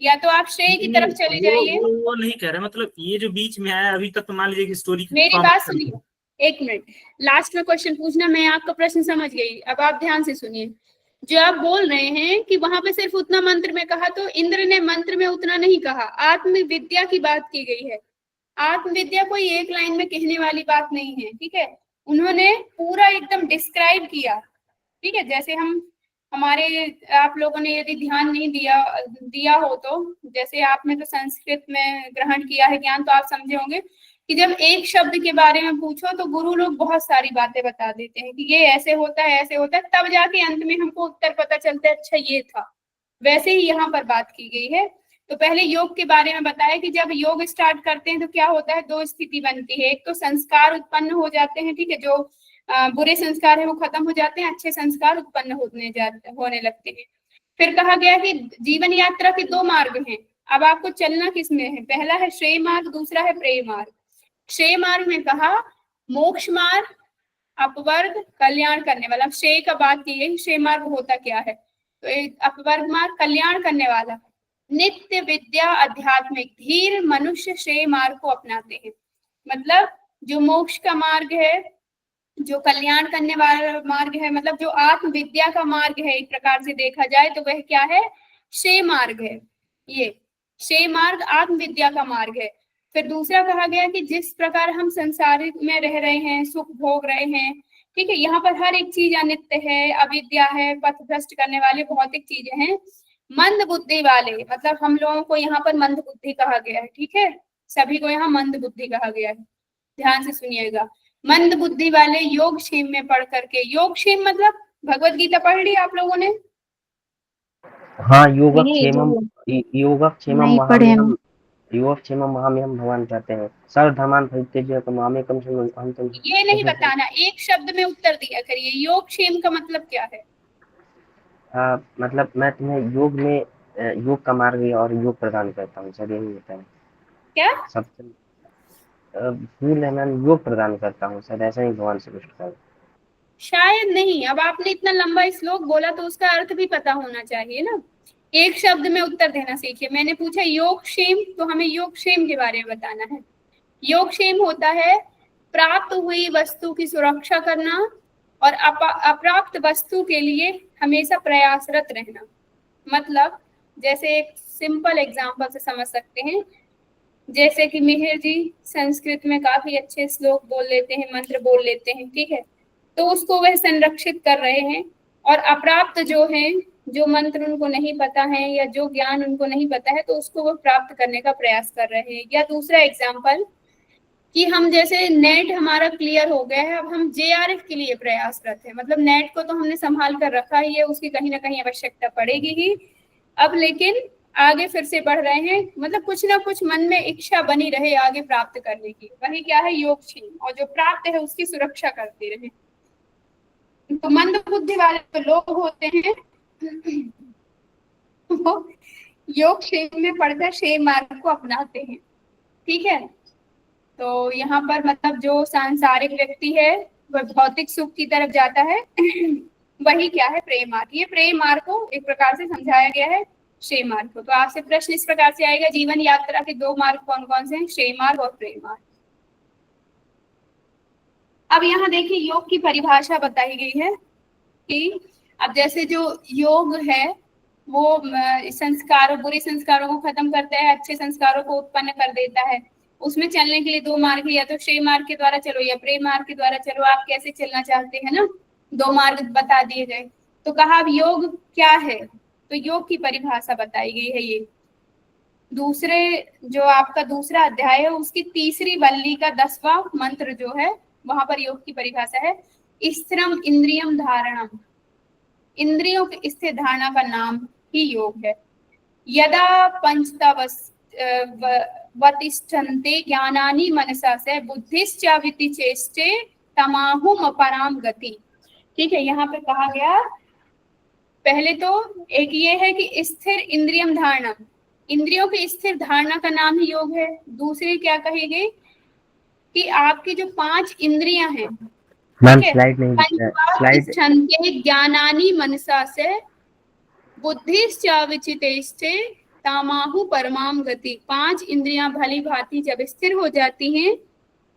या तो आप श्रेय की तरफ चले जाइए। वो नहीं कह रहे, मतलब ये जो बीच में आया अभी तक, तो मान लीजिए कि स्टोरी मेरी बात सुनिए, एक मिनट, लास्ट में क्वेश्चन पूछना, मैं आपका प्रश्न समझ गई, अब आप ध्यान से सुनिए। जो आप बोल रहे हैं कि वहां पे सिर्फ उतना मंत्र में कहा, तो इंद्र ने मंत्र में उतना नहीं कहा, आत्मविद्या की बात की गई है। आत्मविद्या कोई एक लाइन में कहने वाली बात नहीं है, ठीक है, उन्होंने पूरा एकदम डिस्क्राइब किया, ठीक है। जैसे हमारे आप लोगों ने यदि ध्यान नहीं दिया हो, तो जैसे आपने तो संस्कृत में ग्रहण किया है ज्ञान, तो आप समझे होंगे कि जब एक शब्द के बारे में पूछो तो गुरु लोग बहुत सारी बातें बता देते हैं कि ये ऐसे होता है, ऐसे होता है, तब जाके अंत में हमको उत्तर पता चलता है, अच्छा ये था। वैसे ही यहाँ पर बात की गई है। तो पहले योग के बारे में बताया कि जब योग स्टार्ट करते हैं तो क्या होता है, दो स्थिति बनती है, एक तो संस्कार उत्पन्न हो जाते हैं, ठीक है, जो बुरे संस्कार है वो खत्म हो जाते हैं, अच्छे संस्कार उत्पन्न होने लगते हैं। फिर कहा गया कि जीवन यात्रा के दो मार्ग हैं, अब आपको चलना किसमें है, पहला है श्रेय मार्ग, दूसरा है प्रेय मार्ग। श्रेय मार्ग में कहा मोक्ष मार्ग, अपवर्ग, कल्याण करने वाला। श्रेय का बात की गई, श्रेय मार्ग होता क्या है, तो एक अपवर्ग मार्ग कल्याण करने वाला, नित्य विद्या आध्यात्मिक धीर मनुष्य श्रेय मार्ग को अपनाते हैं। मतलब जो मोक्ष का मार्ग है, जो कल्याण करने वाला मार्ग है, मतलब जो आत्म विद्या का मार्ग है, एक प्रकार से देखा जाए तो वह क्या है, श्रेय मार्ग है। ये श्रेय मार्ग आत्म विद्या का मार्ग है। फिर दूसरा कहा गया कि जिस प्रकार हम संसार में रह रहे हैं, सुख भोग रहे हैं, ठीक है, यहाँ पर हर एक चीज अनित्य है, अविद्या है, पथ भ्रष्ट करने वाले भौतिक चीजें हैं। मंद बुद्धि वाले, मतलब हम लोगों को यहाँ पर मंद बुद्धि कहा गया है, ठीक है, सभी को यहाँ मंद बुद्धि कहा गया है, ध्यान से सुनिएगा। मंद बुद्धि वाले योग क्षेम में पढ़ करके, योग क्षेम मतलब भगवत गीता पढ़ ली आप लोगों ने? हाँ, योगक्षेमम महामयम भगवान कहते हैं, सर्वधर्मान परित्यज्य मामेकम शरणम। ये नहीं बताना, एक शब्द में उत्तर दिया करिए, योग क्षेम का मतलब क्या है? मतलब मैं तुम्हें योग का मार्ग और योग प्रदान करता हूँ, सर यही होता है क्या सबसे फूल है, मैं योग प्रदान करता हूँ, सर ऐसा ही भगवान श्री कृष्ण का। शायद नहीं, अब आपने इतना लंबा श्लोक बोला तो उसका अर्थ भी पता होना चाहिए ना, एक शब्द में उत्तर देना सीखिए। मैंने पूछा योग क्षेम, तो हमें योग क्षेम के बारे में बताना है। योग क्षेम होता है प्राप्त हुई वस्तु की सुरक्षा करना और अप्राप्त वस्तु के लिए हमेशा प्रयासरत रहना। मतलब जैसे एक सिंपल एग्जांपल से समझ सकते हैं, जैसे कि मिहिर जी संस्कृत में काफी अच्छे श्लोक बोल लेते हैं, मंत्र बोल लेते हैं, ठीक है, तो उसको वह संरक्षित कर रहे हैं, और अप्राप्त जो है, जो मंत्र उनको नहीं पता है या जो ज्ञान उनको नहीं पता है, तो उसको वो प्राप्त करने का प्रयास कर रहे हैं। या दूसरा एग्जाम्पल कि हम जैसे नेट हमारा क्लियर हो गया है, अब हम जेआरएफ के लिए प्रयासरत है, मतलब नेट को तो हमने संभाल कर रखा ही है, उसकी कहीं ना कहीं आवश्यकता पड़ेगी ही, अब लेकिन आगे फिर से बढ़ रहे हैं, मतलब कुछ ना कुछ मन में इच्छा बनी रहे आगे प्राप्त करने की, वही क्या है योग क्षेम, और जो प्राप्त है उसकी सुरक्षा करते रहे। तो मंद बुद्धि वाले तो लोग होते हैं वो योग क्षेम में पढ़कर क्षेम मार्ग को अपनाते हैं, ठीक है। तो यहाँ पर मतलब जो सांसारिक व्यक्ति है वह भौतिक सुख की तरफ जाता है वही क्या है प्रेम मार्ग। ये प्रेम मार्ग को एक प्रकार से समझाया गया है क्षेम मार्ग को। तो आपसे प्रश्न इस प्रकार से आएगा, जीवन यात्रा के दो मार्ग कौन कौन से हैं, क्षेम मार्ग और प्रेम मार्ग। अब यहाँ देखिए योग की परिभाषा बताई गई है कि अब जैसे जो योग है वो संस्कारों, बुरे संस्कारों को खत्म करता है, अच्छे संस्कारों को उत्पन्न कर देता है। उसमें चलने के लिए दो मार्ग है, या तो क्षेम मार्ग के द्वारा चलो या प्रेम मार्ग के द्वारा चलो, आप कैसे चलना चाहते हैं ना, दो मार्ग बता दिए गए। तो कहा अब योग क्या है, तो योग की परिभाषा बताई गई है। ये दूसरे जो आपका दूसरा अध्याय है उसकी तीसरी वल्ली का 10वां मंत्र जो है, वहां पर योग की परिभाषा है स्थिरम इंद्रियम धारणम, इंद्रियों की स्थिर धारणा का नाम ही योग है। यदा पंचतवतिष्ठन्ते ज्ञानानि मनसा से बुद्धिश्च वितिचेष्टे तमाहुम अपराम गति। ठीक है, यहाँ पे कहा गया पहले तो एक ये है कि स्थिर इंद्रियम धारणा, इंद्रियों की स्थिर धारणा का नाम ही योग है। दूसरी क्या कही गई कि आपकी जो 5 इंद्रियां हैं, ज्ञानानि मनसा से बुद्धिश्च विचितेष्टे तामाहु परमाम गति, 5 इंद्रियां भली भांति जब स्थिर हो जाती हैं,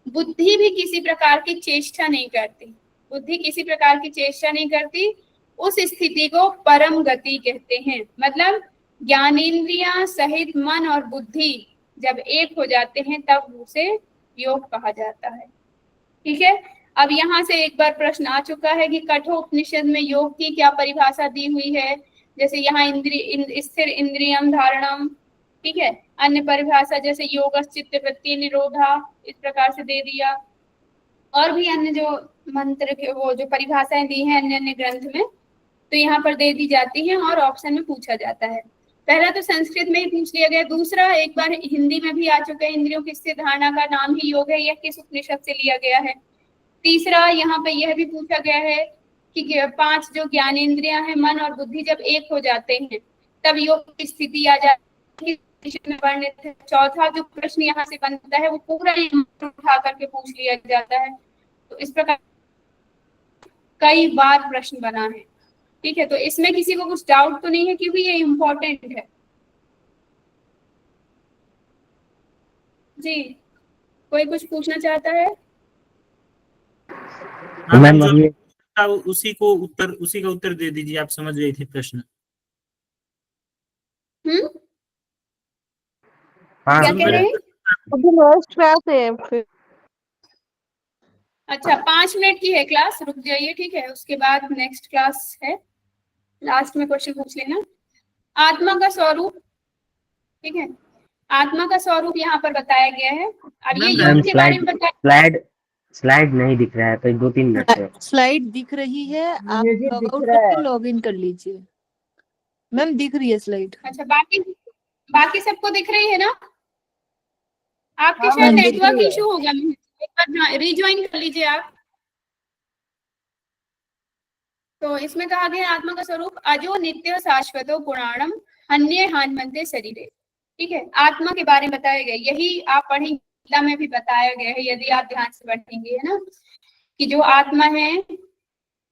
बुद्धि भी किसी प्रकार की चेष्टा नहीं करती, बुद्धि किसी प्रकार की चेष्टा नहीं करती, उस स्थिति को परम गति कहते हैं। मतलब ज्ञानेंद्रियां सहित मन और बुद्धि जब एक हो जाते हैं तब उसे योग कहा जाता है। ठीक है, अब यहाँ से एक बार प्रश्न आ चुका है कि कठोपनिषद में योग की क्या परिभाषा दी हुई है। जैसे यहाँ स्थिर इंद्रियम धारणम, ठीक है, अन्य परिभाषा जैसे योग चित्त वृत्ति निरोधा, इस प्रकार से दे दिया। और भी अन्य जो मंत्र के वो जो परिभाषाएं दी हैं अन्य अन्य ग्रंथ में, तो यहाँ पर दे दी जाती हैं और ऑप्शन में पूछा जाता है। पहला तो संस्कृत में ही पूछ लिया गया, दूसरा एक बार हिंदी में भी आ चुका है, इंद्रियों की स्थिर धारणा का नाम ही योग है, यह किस उपनिषद से लिया गया है। तीसरा यहाँ पे यह भी पूछा गया है कि 5 जो ज्ञानेंद्रियां हैं मन और बुद्धि जब एक हो जाते हैं तब योग की स्थिति आ जाती है। चौथा जो प्रश्न यहाँ से बनता है वो पूरा उठा करके पूछ लिया जाता है। तो इस प्रकार कई बार प्रश्न बना है। ठीक है, तो इसमें किसी को कुछ डाउट तो नहीं है क्योंकि ये इम्पोर्टेंट है। जी, कोई कुछ पूछना चाहता है? हाँ मैम, मैम जो अभी था उसी का उत्तर दे दीजिए, आप समझ गई थी प्रश्न। हाँ क्या कह रहे हैं? अभी लास्ट क्लास है फिर। अच्छा, 5 मिनट की है क्लास, रुक जाइए। ठीक है, उसके बाद नेक्स्ट क्लास है, लास्ट में क्वेश्चन पूछ लेना। आत्मा का स्वरूप, ठीक है, आत्मा का स्वरूप यहाँ पर बताया गया है। अब ये मैम, योग के बारे में बताया। स्लाइड नहीं दिख रहा है तो 2-3 मिनट से स्लाइड दिख रही है, आप मुझे लॉग दिख आउट रहा है। करके लॉग इन कर लीजिए। मैम दिख रही है स्लाइड। अच्छा, बाकी सबको दिख रही है ना? आपके हाँ, शायद मैम, दिख नेटवर्क रही है। इशू होगा, एक बार रिज्वाइन कर लीजिए आप। तो इसमें कहा गया आत्मा का स्वरूप अजो नित्य शाश्वतो पुराणम अन्य हान्मन्ते शरीरे। ठीक है, आत्मा के बारे में बताया गया, यही आप पढ़ेंगे, गीता में भी बताया गया है यदि आप ध्यान से पढ़ेंगे, है ना, कि जो आत्मा है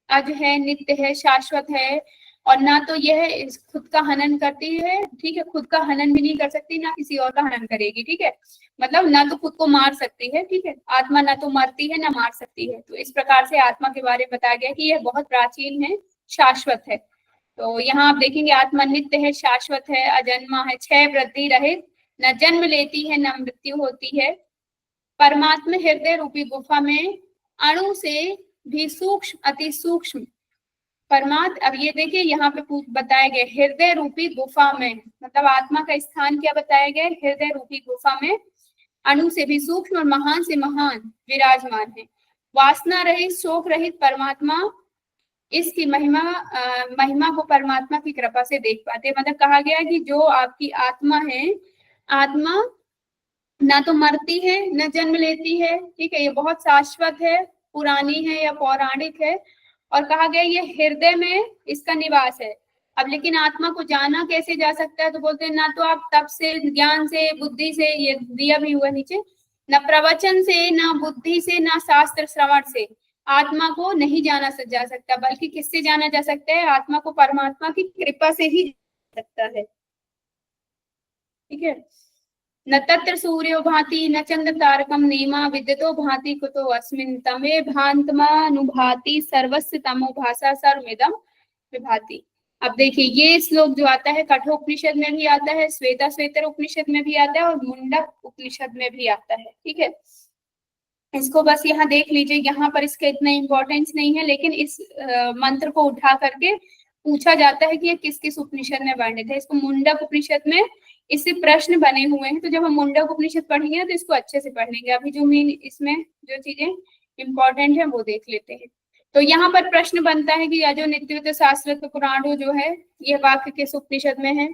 अज है, नित्य है, शाश्वत है, और ना तो यह खुद का हनन करती है, ठीक है, खुद का हनन भी नहीं कर सकती, ना किसी और का हनन करेगी। ठीक है, मतलब ना तो खुद को मार सकती है, ठीक है, आत्मा ना तो मरती है ना मार सकती है। तो इस प्रकार से आत्मा के बारे में बताया गया कि यह बहुत प्राचीन है, शाश्वत है। तो यहाँ आप देखेंगे आत्मा नित्य है, शाश्वत है, अजन्मा है, क्षय वृद्धि रहित, न जन्म लेती है न मृत्यु होती है। परमात्मा हृदय रूपी गुफा में अणु से भी सूक्ष्म, अति सूक्ष्म परमात्मा। अब ये देखिए यहाँ पे बताया गया हृदय रूपी गुफा में, मतलब आत्मा का स्थान क्या बताया गया, हृदय रूपी गुफा में अणु से भी सूक्ष्म और महान से महान विराजमान है। वासना रहित, शोक रहित परमात्मा, इसकी महिमा को परमात्मा की कृपा से देख पाते। मतलब कहा गया कि जो आपकी आत्मा है, आत्मा ना तो मरती है न जन्म लेती है, ठीक है, ये बहुत शाश्वत है, पुरानी है या पौराणिक है, और कहा गया ये हृदय में इसका निवास है। अब लेकिन आत्मा को जाना कैसे जा सकता है, तो बोलते हैं ना तो आप तप से, ज्ञान से, बुद्धि से, ये दिया भी हुआ नीचे, न प्रवचन से, न बुद्धि से, न शास्त्र श्रवण से आत्मा को नहीं जाना जा सकता, बल्कि किससे जाना जा सकता है, आत्मा को परमात्मा की कृपा से ही जा सकता है। ठीक है, न तत्र सूर्यो भाति न चंद्र तारकम नेमा विद्युतो भाति कुतो अस्मिन् तमे भांतमानुभाति सर्वस्य तमो भाषा सर्वमिदं विभाति। अब देखिए ये श्लोक जो आता है कठोपनिषद में भी आता है, श्वेता श्वेतर उपनिषद में भी आता है, और मुंडक उपनिषद में भी आता है। ठीक है, इसको बस यहाँ देख लीजिए, यहाँ पर इसका इतना इम्पोर्टेंस नहीं है, लेकिन इस मंत्र को उठा करके पूछा जाता है कि ये किस किस उपनिषद में वर्णित है। इसको मुंडक उपनिषद में इससे प्रश्न बने हुए हैं, तो जब हम मुंडक उपनिषद पढ़ेंगे तो इसको अच्छे से पढ़ लेंगे। अभी जो मेन इसमें जो चीजें इम्पोर्टेंट है वो देख लेते हैं। तो यहाँ पर प्रश्न बनता है कि जो नित्य शास्त्र पुराणों जो है ये वाक्य किस उपनिषद में है।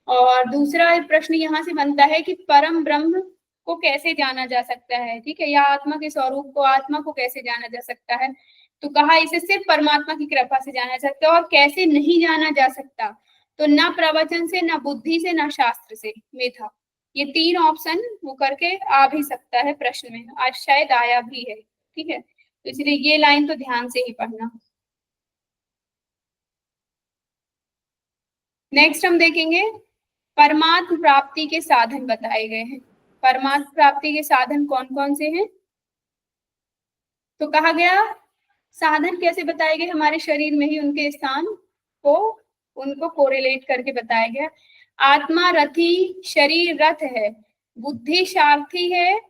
और दूसरा प्रश्न यहाँ से बनता है कि परम ब्रह्म को कैसे जाना जा सकता है, ठीक है, या आत्मा के स्वरूप को, आत्मा को कैसे जाना जा सकता है। तो कहा इसे सिर्फ परमात्मा की कृपा से जाना जा सकता है। और कैसे नहीं जाना जा सकता, तो ना प्रवचन से, ना बुद्धि से, ना शास्त्र से, मेधा, ये 3 ऑप्शन वो करके आ भी सकता है प्रश्न में, आज शायद आया भी है। ठीक है, तो इसलिए ये लाइन तो ध्यान से ही पढ़ना। नेक्स्ट हम देखेंगे परमात्म प्राप्ति के साधन बताए गए हैं। परमात्म प्राप्ति के साधन कौन कौन से हैं? तो कहा गया साधन कैसे बताए गए, हमारे शरीर में ही उनके स्थान को उनको कोरिलेट करके बताया गया। आत्मा रथी, शरीर रथ है, बुद्धि सारथी है,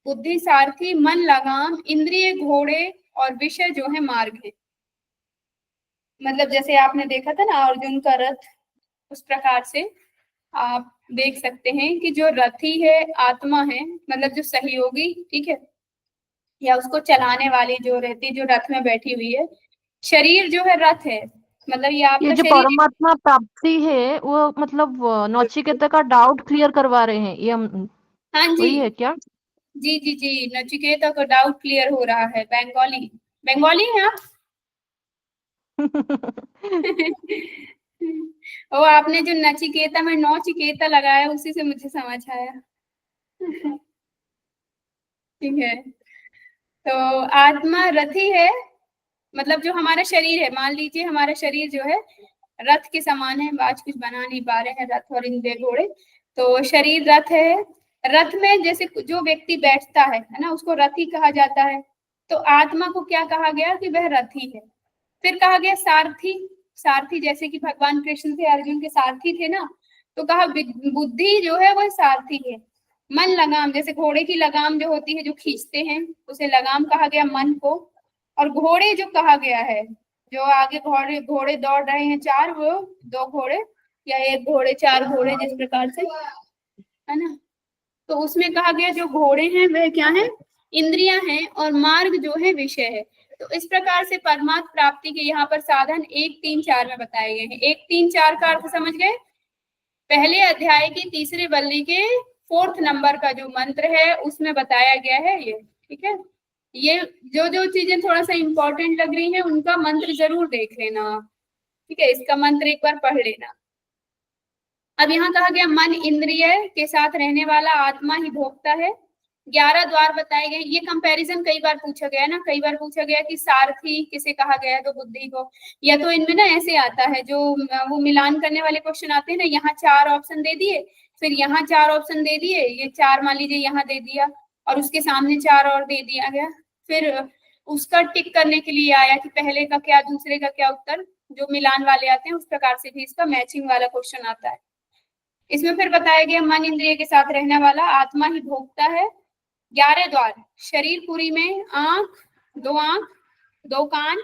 बुद्धि सारथी, मन लगाम, इंद्रिय घोड़े और विषय जो है मार्ग है। मतलब जैसे आपने देखा था ना अर्जुन का रथ, उस प्रकार से आप देख सकते हैं कि जो रथी है आत्मा है, मतलब जो सहयोगी, ठीक है, या उसको चलाने वाली जो रहती है, जो रथ में बैठी हुई है। शरीर जो है रथ है, मतलब ये आपका ये जो शरीर। परमात्मा प्राप्ति है वो मतलब नचिकेता का डाउट क्लियर करवा रहे हैं, ये हम हाँ जी, वही है क्या? जी जी जी, नचिकेता का डाउट क्लियर हो रहा है। बंगाली, बंगाली हैं आप? वो आपने जो नचिकेता में नौचिकेता लगाया उसी से मुझे समझ आया। ठीक है, तो आत्मा रथी है, मतलब जो हमारा शरीर है, मान लीजिए हमारा शरीर जो है रथ के समान है, आज कुछ बना नहीं पा रहे हैं रथ और इंद्रिय घोड़े, तो शरीर रथ है। रथ में जैसे जो व्यक्ति बैठता है ना, उसको रथी कहा जाता है। तो आत्मा को क्या कहा गया कि वह रथी है। फिर कहा गया सारथी, सारथी जैसे कि भगवान कृष्ण थे, अर्जुन के सारथी थे ना, तो कहा बुद्धि जो है वह सारथी है। मन लगाम, जैसे घोड़े की लगाम जो होती है जो खींचते हैं, उसे लगाम कहा गया मन को। और घोड़े जो कहा गया है, जो आगे घोड़े घोड़े दौड़ रहे हैं चार, वो दो घोड़े या एक घोड़े चार घोड़े जिस प्रकार से, है ना, तो उसमें कहा गया जो घोड़े हैं वह क्या है, इंद्रियां हैं, और मार्ग जो है विषय है। तो इस प्रकार से परमात्म प्राप्ति के यहाँ पर साधन 1, 3, 4 में बताए गए हैं। 1, 3, 4 का अर्थ समझ गए? पहले अध्याय की तीसरे बल्ली के 4th नंबर का जो मंत्र है उसमें बताया गया है ये, ठीक है। ये जो जो चीजें थोड़ा सा इंपॉर्टेंट लग रही है उनका मंत्र जरूर देख लेना, ठीक है, इसका मंत्र एक बार पढ़ लेना। अब यहाँ कहा गया मन इंद्रिय के साथ रहने वाला आत्मा ही भोगता है। 11 द्वार बताए गए। ये कंपैरिजन कई बार पूछा गया ना, कई बार पूछा गया कि सारथी किसे कहा गया है, तो बुद्धि को, या तो इनमें ना ऐसे आता है जो वो मिलान करने वाले क्वेश्चन आते हैं ना, यहाँ 4 ऑप्शन दे दिए, फिर यहाँ 4 ऑप्शन दे दिए, ये 4 मान लीजिए यहाँ दे दिया और उसके सामने 4 और दे दिया गया, फिर उसका टिक करने के लिए आया कि पहले का क्या दूसरे का क्या उत्तर, जो मिलान वाले आते हैं उस प्रकार से भी इसका मैचिंग वाला क्वेश्चन आता है। इसमें फिर बताया गया मन इंद्रिय के साथ रहने वाला आत्मा ही भोगता है। 11 द्वार, शरीर पूरी में आंख, 2 कान,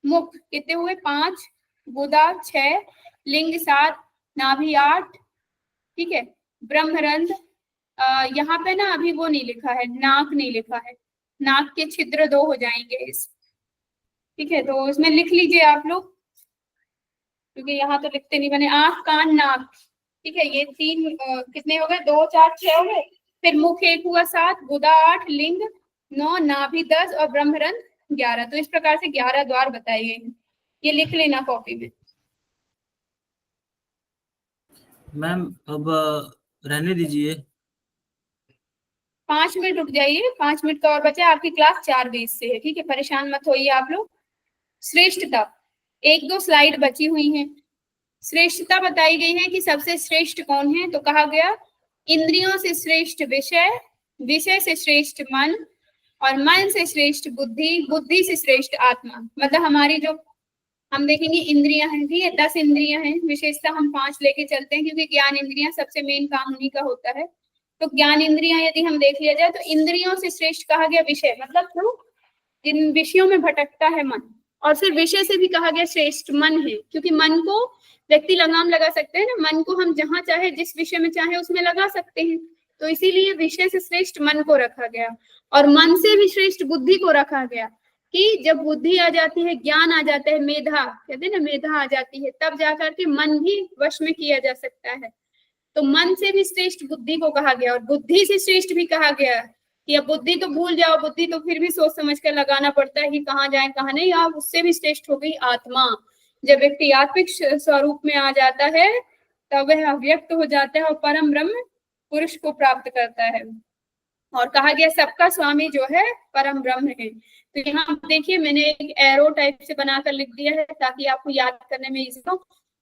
मुख कितने हुए 5, गुदा 6, लिंग 7, नाभि 8, ठीक है, ब्रह्मरंध्र, यहाँ पे ना अभी वो नहीं लिखा है, नाक नहीं लिखा है, नाक के छिद्र 2 हो जाएंगे इस, ठीक है, तो इसमें लिख लीजिए आप लोग, क्योंकि यहाँ तो लिखते नहीं बने। आंख, कान, नाक, ठीक है, ये 3 कितने हो गए, 2, 4, 6 हो गए। फिर मुख 1 हुआ 7, गुदा 8, लिंग 9, नाभि 10 और ब्रह्मरंध्र 11। तो इस प्रकार से 11 द्वार बताए गए हैं, ये लिख लेना कॉपी में। मैम अब रहने दीजिए, 5 मिनट रुक जाइए, 5 मिनट का और बचा, आपकी क्लास 4:20 से है, ठीक है, परेशान मत होइए आप लोग। श्रेष्ठता, 1-2 स्लाइड बची हुई हैं। श्रेष्ठता बताई गई है कि सबसे श्रेष्ठ कौन है, तो कहा गया इंद्रियों से श्रेष्ठ विषय, विषय से श्रेष्ठ मन, और मन से श्रेष्ठ बुद्धि, बुद्धि से श्रेष्ठ आत्मा। मतलब हमारी जो हम देखेंगे इंद्रियां हैं, ठीक है, 10 इंद्रियां हैं, विशेषता हम 5 लेके चलते हैं क्योंकि ज्ञान इंद्रियां सबसे मेन काम उन्हीं का होता है। तो ज्ञान इंद्रियां यदि हम देख लिया जाए तो इंद्रियों से श्रेष्ठ कहा गया विषय, मतलब जो जिन विषयों में भटकता है मन, और फिर विषय से भी कहा गया श्रेष्ठ मन है, क्योंकि मन को व्यक्ति लगाम लगा सकते हैं ना, मन को हम जहां चाहे जिस विषय में चाहे उसमें लगा सकते हैं, तो इसीलिए विषय से श्रेष्ठ मन को रखा गया, और मन से भी श्रेष्ठ बुद्धि को रखा गया कि जब बुद्धि आ जाती है, ज्ञान आ जाता है, मेधा कहते हैं ना, मेधा आ जाती है, तब जाकर के मन भी वश में किया जा सकता है। तो मन से भी श्रेष्ठ बुद्धि को कहा गया, और बुद्धि से श्रेष्ठ भी कहा गया कि अब बुद्धि तो भूल जाओ, बुद्धि तो फिर भी सोच समझ कर लगाना पड़ता है कि कहाँ जाए कहाँ नहीं, आप उससे भी श्रेष्ठ हो गई आत्मा। जब व्यक्ति आत्मिक स्वरूप में आ जाता है तब वह अव्यक्त हो जाता है और परम ब्रह्म पुरुष को प्राप्त करता है। और कहा गया सबका स्वामी जो है परम ब्रह्म है। तो यहाँ देखिए मैंने एक एरो टाइप से बनाकर लिख दिया है ताकि आपको याद करने में इजी हो।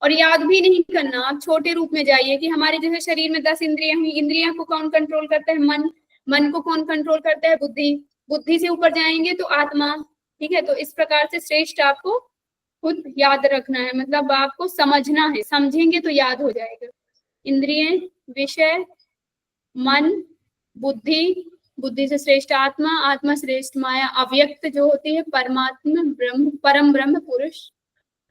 और याद भी नहीं करना, आप छोटे रूप में जाइए कि हमारे जैसे शरीर में 10 इंद्रियां हुई, इंद्रियां को कौन कंट्रोल करता है? मन। मन को कौन कंट्रोल करता है? बुद्धि। बुद्धि से ऊपर जाएंगे तो आत्मा। ठीक है, तो इस प्रकार से श्रेष्ठ आपको खुद याद रखना है, मतलब आपको समझना है, समझेंगे तो याद हो जाएगा। इंद्रिय, विषय, मन, बुद्धि, बुद्धि से श्रेष्ठ आत्मा, आत्मा श्रेष्ठ माया, अव्यक्त जो होती है परमात्मा, ब्रह्म, परम ब्रह्म पुरुष,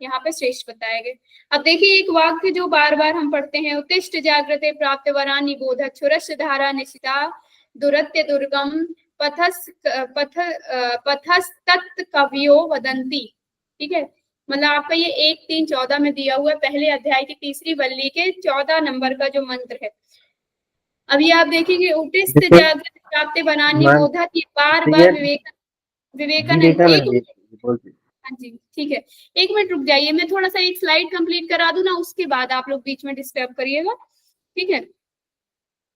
यहाँ पे श्रेष्ठ बताया गया। अब देखिए एक वाक्य जो बार बार हम पढ़ते हैं, उत्तिष्ठ जागृते प्राप्त वरा निबोध क्षुरश धारा निशिता दुरत्य दुर्गम पथस्तत् कवियो वदंती। ठीक है, मतलब आपका ये 1-3-14 में दिया हुआ है, पहले अध्याय की 3री वल्ली के 14 नंबर का जो मंत्र है। अभी आप देखेंगे उत्तिष्ठ जागृत प्राप्त वरा निबोध, ये बार बार विवेकानंद हाँ जी ठीक है, 1 मिनट रुक जाइए, मैं थोड़ा सा एक स्लाइड कंप्लीट करा दूं ना, उसके बाद आप लोग बीच में डिस्टर्ब करिएगा। ठीक है,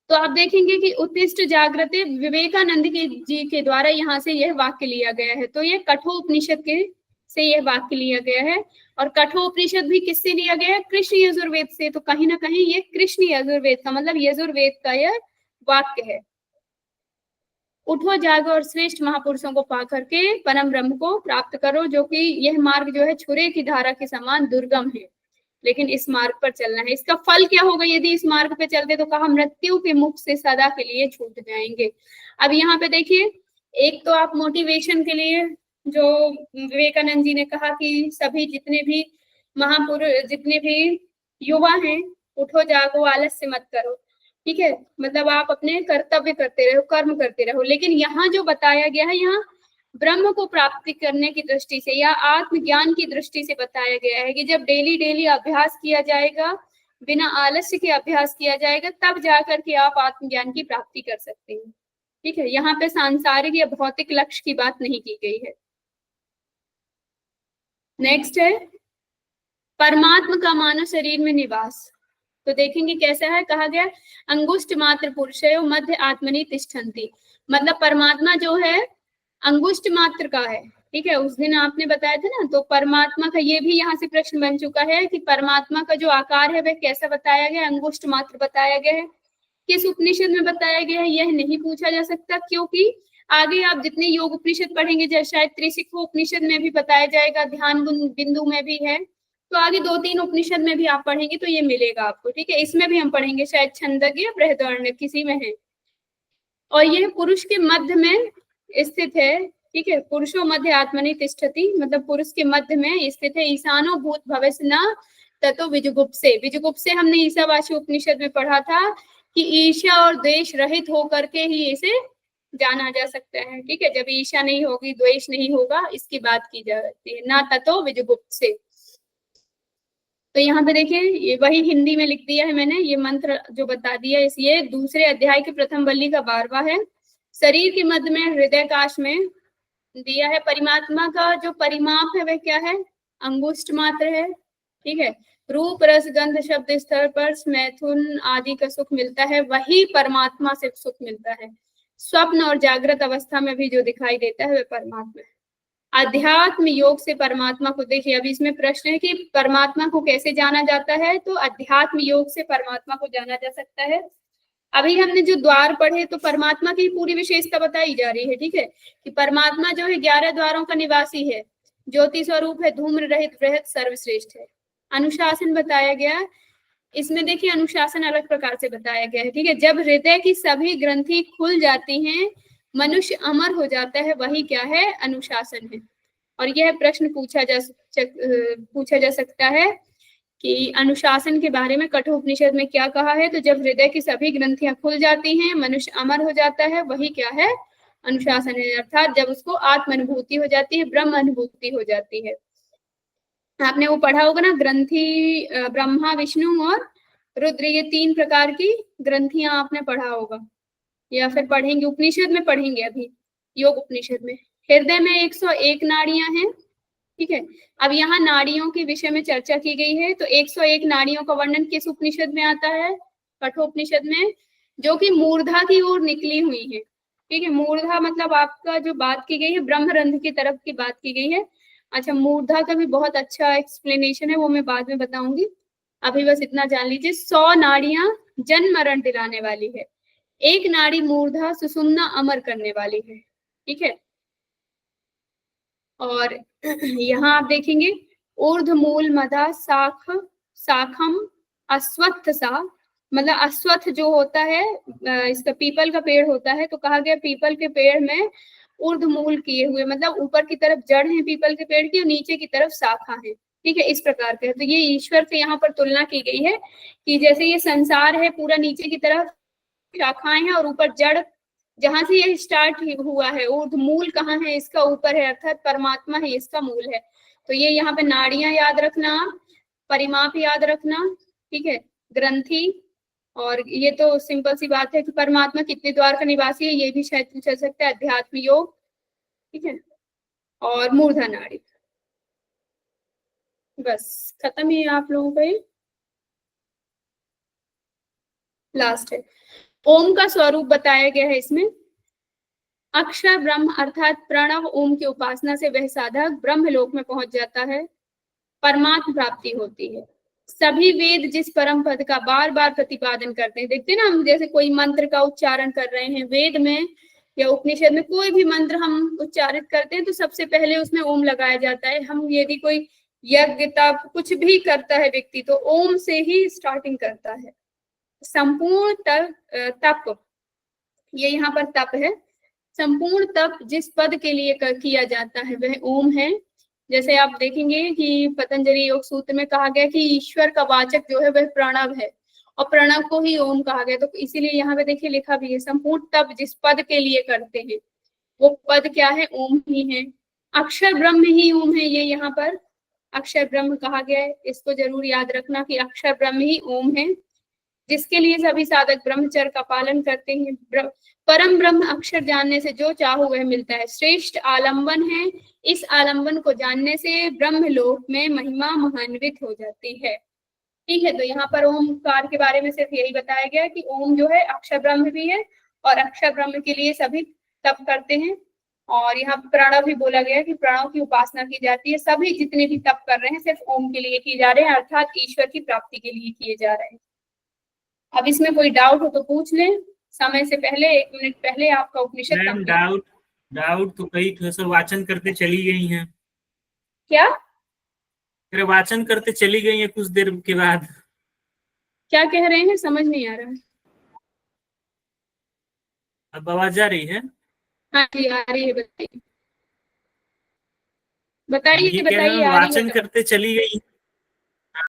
तो आप देखेंगे कि उत्तिष्ठ जागृत विवेकानंद जी के द्वारा यहाँ से यह वाक्य लिया गया है। तो ये कठोपनिषद के से यह वाक्य लिया गया है, और कठोपनिषद भी किससे लिया गया है? कृष्ण यजुर्वेद से। तो कहीं ना कहीं ये कृष्ण यजुर्वेद का मतलब यजुर्वेद का यह वाक्य है। उठो जागो और श्रेष्ठ महापुरुषों को पा करके परम ब्रह्म को प्राप्त करो, जो कि यह मार्ग जो है छुरे की धारा के समान दुर्गम है, लेकिन इस मार्ग पर चलना है। इसका फल क्या होगा यदि इस मार्ग पे चलते? तो कहा मृत्यु के मुख से सदा के लिए छूट जाएंगे। अब यहाँ पे देखिए, एक तो आप मोटिवेशन के लिए जो विवेकानंद जी ने कहा कि सभी जितने भी महापुरुष, जितने भी युवा हैं, उठो जागो, आलस्य मत करो। ठीक है, मतलब आप अपने कर्तव्य करते रहो, कर्म करते रहो। लेकिन यहाँ जो बताया गया है, यहाँ ब्रह्म को प्राप्ति करने की दृष्टि से या आत्मज्ञान की दृष्टि से बताया गया है कि जब डेली अभ्यास किया जाएगा, बिना आलस्य के अभ्यास किया जाएगा, तब जाकर के आप आत्मज्ञान की प्राप्ति कर सकते हैं। ठीक है, यहाँ पे सांसारिक या भौतिक लक्ष्य की बात नहीं की गई है। नेक्स्ट है परमात्मा का मानव शरीर में निवास। तो देखेंगे कैसा है, कहा गया अंगुष्ठ मात्र पुरुषयो मध्य आत्मनि तिष्ठन्ति, मतलब परमात्मा जो है अंगुष्ठ मात्र का है। ठीक है, उस दिन आपने बताया था ना, तो परमात्मा का ये भी यहाँ से प्रश्न बन चुका है कि परमात्मा का जो आकार है वह कैसा बताया गया? अंगुष्ठ मात्र बताया गया है। किस उपनिषद में बताया गया है यह नहीं पूछा जा सकता, क्योंकि आगे आप जितने योग उपनिषद पढ़ेंगे, जैसे शायद त्रिशिखो उपनिषद में भी बताया जाएगा, ध्यान बिंदु में भी है, तो आगे 2-3 उपनिषद में भी आप पढ़ेंगे तो ये मिलेगा आपको। ठीक है, इसमें भी हम पढ़ेंगे, शायद छंदज्ञ बृहदारण्यक किसी में है, और यह पुरुष के मध्य में स्थित है। ठीक है, पुरुषो मध्य आत्मनि तिष्ठति, मतलब पुरुष के मध्य में स्थित है। ईशानो भूत भविष्य न ततो विजुगुप्से। विजुगुप्से हमने ईशावासी उपनिषद में पढ़ा था कि ईर्ष्या और द्वेष रहित होकर के ही इसे जाना जा सकता है। ठीक है, जब ईर्ष्या नहीं होगी, द्वेष नहीं होगा, इसकी बात की जाती है, ना ततो विजुगुप्से। तो यहाँ पे देखिए, ये वही हिंदी में लिख दिया है मैंने, ये मंत्र जो बता दिया, ये 2 अध्याय के प्रथम वल्ली का 12वां है। शरीर के मध्य में हृदय काश में दिया है। परमात्मा का जो परिमाप है वह क्या है? अंगुष्ठ मात्र है। ठीक है, रूप रस गंध शब्द स्तर पर मैथुन आदि का सुख मिलता है, वही परमात्मा से सुख मिलता है। स्वप्न और जागृत अवस्था में भी जो दिखाई देता है वह परमात्मा है। अध्यात्म योग से परमात्मा को देखिए, अभी इसमें प्रश्न है कि परमात्मा को कैसे जाना जाता है, तो अध्यात्म योग से परमात्मा को जाना जा सकता है। अभी हमने जो द्वार पढ़े तो परमात्मा की पूरी विशेषता बताई जा रही है। ठीक है, कि परमात्मा जो है 11 द्वारों का निवासी है, ज्योति स्वरूप है, धूम्र रहित, वृहत, सर्वश्रेष्ठ है। अनुशासन बताया गया, इसमें देखिए अनुशासन अलग प्रकार से बताया गया है। ठीक है, जब हृदय की सभी ग्रंथि खुल जाती हैं, मनुष्य अमर हो जाता है, वही क्या है? अनुशासन है। और यह प्रश्न पूछा जा सकता है कि अनुशासन के बारे में कठोपनिषद में क्या कहा है। तो जब हृदय की सभी ग्रंथियां खुल जाती हैं, मनुष्य अमर हो जाता है, वही क्या है? अनुशासन है। अर्थात जब उसको आत्म अनुभूति हो जाती है, ब्रह्म अनुभूति हो जाती है। आपने वो पढ़ा होगा ना, ग्रंथि ब्रह्मा, विष्णु और रुद्र, ये 3 प्रकार की ग्रंथियां आपने पढ़ा होगा, या फिर पढ़ेंगे, उपनिषद में पढ़ेंगे अभी, योग उपनिषद में। हृदय में 101 नाड़ियां हैं। ठीक है, अब यहाँ नाड़ियों के विषय में चर्चा की गई है। तो 101 नाड़ियों का वर्णन किस उपनिषद में आता है? कठोपनिषद में, जो कि मूर्धा की ओर निकली हुई है। ठीक है, मूर्धा मतलब आपका जो बात की गई है ब्रह्मरंध्र की तरफ की बात की गई है। अच्छा, मूर्धा का भी बहुत अच्छा एक्सप्लेनेशन है, वो मैं बाद में बताऊंगी। अभी बस इतना जान लीजिए, 100 नाड़ियां जन्म मरण दिलाने वाली है, 1 नाड़ी मूर्धा सुषुम्ना अमर करने वाली है, ठीक है। और यहाँ आप देखेंगे ऊर्ध्व मूल मदा शाखम अश्वत्थ सा, मतलब अश्वत्थ जो होता है इसका पीपल का पेड़ होता है, तो कहा गया पीपल के पेड़ में ऊर्ध्व मूल किए हुए, मतलब ऊपर की तरफ जड़ है पीपल के पेड़ की और नीचे की तरफ शाखा है, ठीक है, इस प्रकार के। तो ये ईश्वर से यहाँ पर तुलना की गई है कि जैसे ये संसार है पूरा नीचे की तरफ शाखाएं हैं और ऊपर जड़, जहां से ये स्टार्ट हुआ है, ऊर्ध्व मूल कहाँ है इसका, ऊपर है, अर्थात परमात्मा है इसका मूल है। तो ये यहाँ पे नाड़ियां याद रखना, परिमाप याद रखना, ठीक है, ग्रंथि, और ये तो सिंपल सी बात है कि परमात्मा कितने द्वार का निवासी है, ये भी शायद पूछा सकता है, अध्यात्म योग, ठीक है, और मूर्धा नाड़ी। बस खत्म ही है आप लोगों का, ये लास्ट है। ओम का स्वरूप बताया गया है इसमें, अक्षर ब्रह्म अर्थात प्रणव ओम की उपासना से वह साधक ब्रह्मलोक में पहुंच जाता है, परमात्म प्राप्ति होती है। सभी वेद जिस परम पद का बार बार प्रतिपादन करते हैं, देखते हैं ना हम, जैसे कोई मंत्र का उच्चारण कर रहे हैं वेद में या उपनिषद में, कोई भी मंत्र हम उच्चारित करते हैं तो सबसे पहले उसमें ओम लगाया जाता है। हम यदि कोई यज्ञ तप कुछ भी करता है व्यक्ति तो ओम से ही स्टार्टिंग करता है। संपूर्ण तप, ये यहाँ पर तप है, संपूर्ण तप जिस पद के लिए किया जाता है वह ओम है। जैसे आप देखेंगे कि पतंजलि योग सूत्र में कहा गया कि ईश्वर का वाचक जो है वह प्रणव है और प्रणव को ही ओम कहा गया, तो इसीलिए यहाँ पे देखिए लिखा भी है संपूर्ण तप जिस पद के लिए करते हैं वो पद क्या है, ओम ही है। अक्षर ब्रह्म ही ओम है, ये यहाँ पर अक्षर ब्रह्म कहा गया है, इसको जरूर याद रखना कि अक्षर ब्रह्म ही ओम है, जिसके लिए सभी साधक ब्रह्मचर्य का पालन करते हैं। परम ब्रह्म अक्षर जानने से जो चाहो वह मिलता है, श्रेष्ठ आलंबन है, इस आलंबन को जानने से ब्रह्मलोक में महिमा महान्वित हो जाती है, ठीक है। तो यहाँ पर ओमकार के बारे में सिर्फ यही बताया गया कि ओम जो है अक्षर ब्रह्म भी है और अक्षर ब्रह्म के लिए सभी तप करते हैं। और यहाँ प्रणव भी बोला गया कि प्रणव की उपासना की जाती है, सभी जितने भी तप कर रहे हैं सिर्फ ओम के लिए किए जा रहे हैं, अर्थात ईश्वर की प्राप्ति के लिए किए जा रहे हैं। अब इसमें कोई डाउट हो तो पूछ लें, समय से पहले 1 मिनट पहले आपका उपनिषद मैम डाउट तो कई थे सर, वाचन करते चली गई हैं। क्या अरे वाचन करते चली गई हैं कुछ देर के बाद। क्या कह रहे हैं, समझ नहीं आ रहा है। अब आवाज आ रही है? हाँ जी आ रही है, बताइए ये बताइए कह रहे बताइए, हैं आ रही वाचन है। करते चली गई।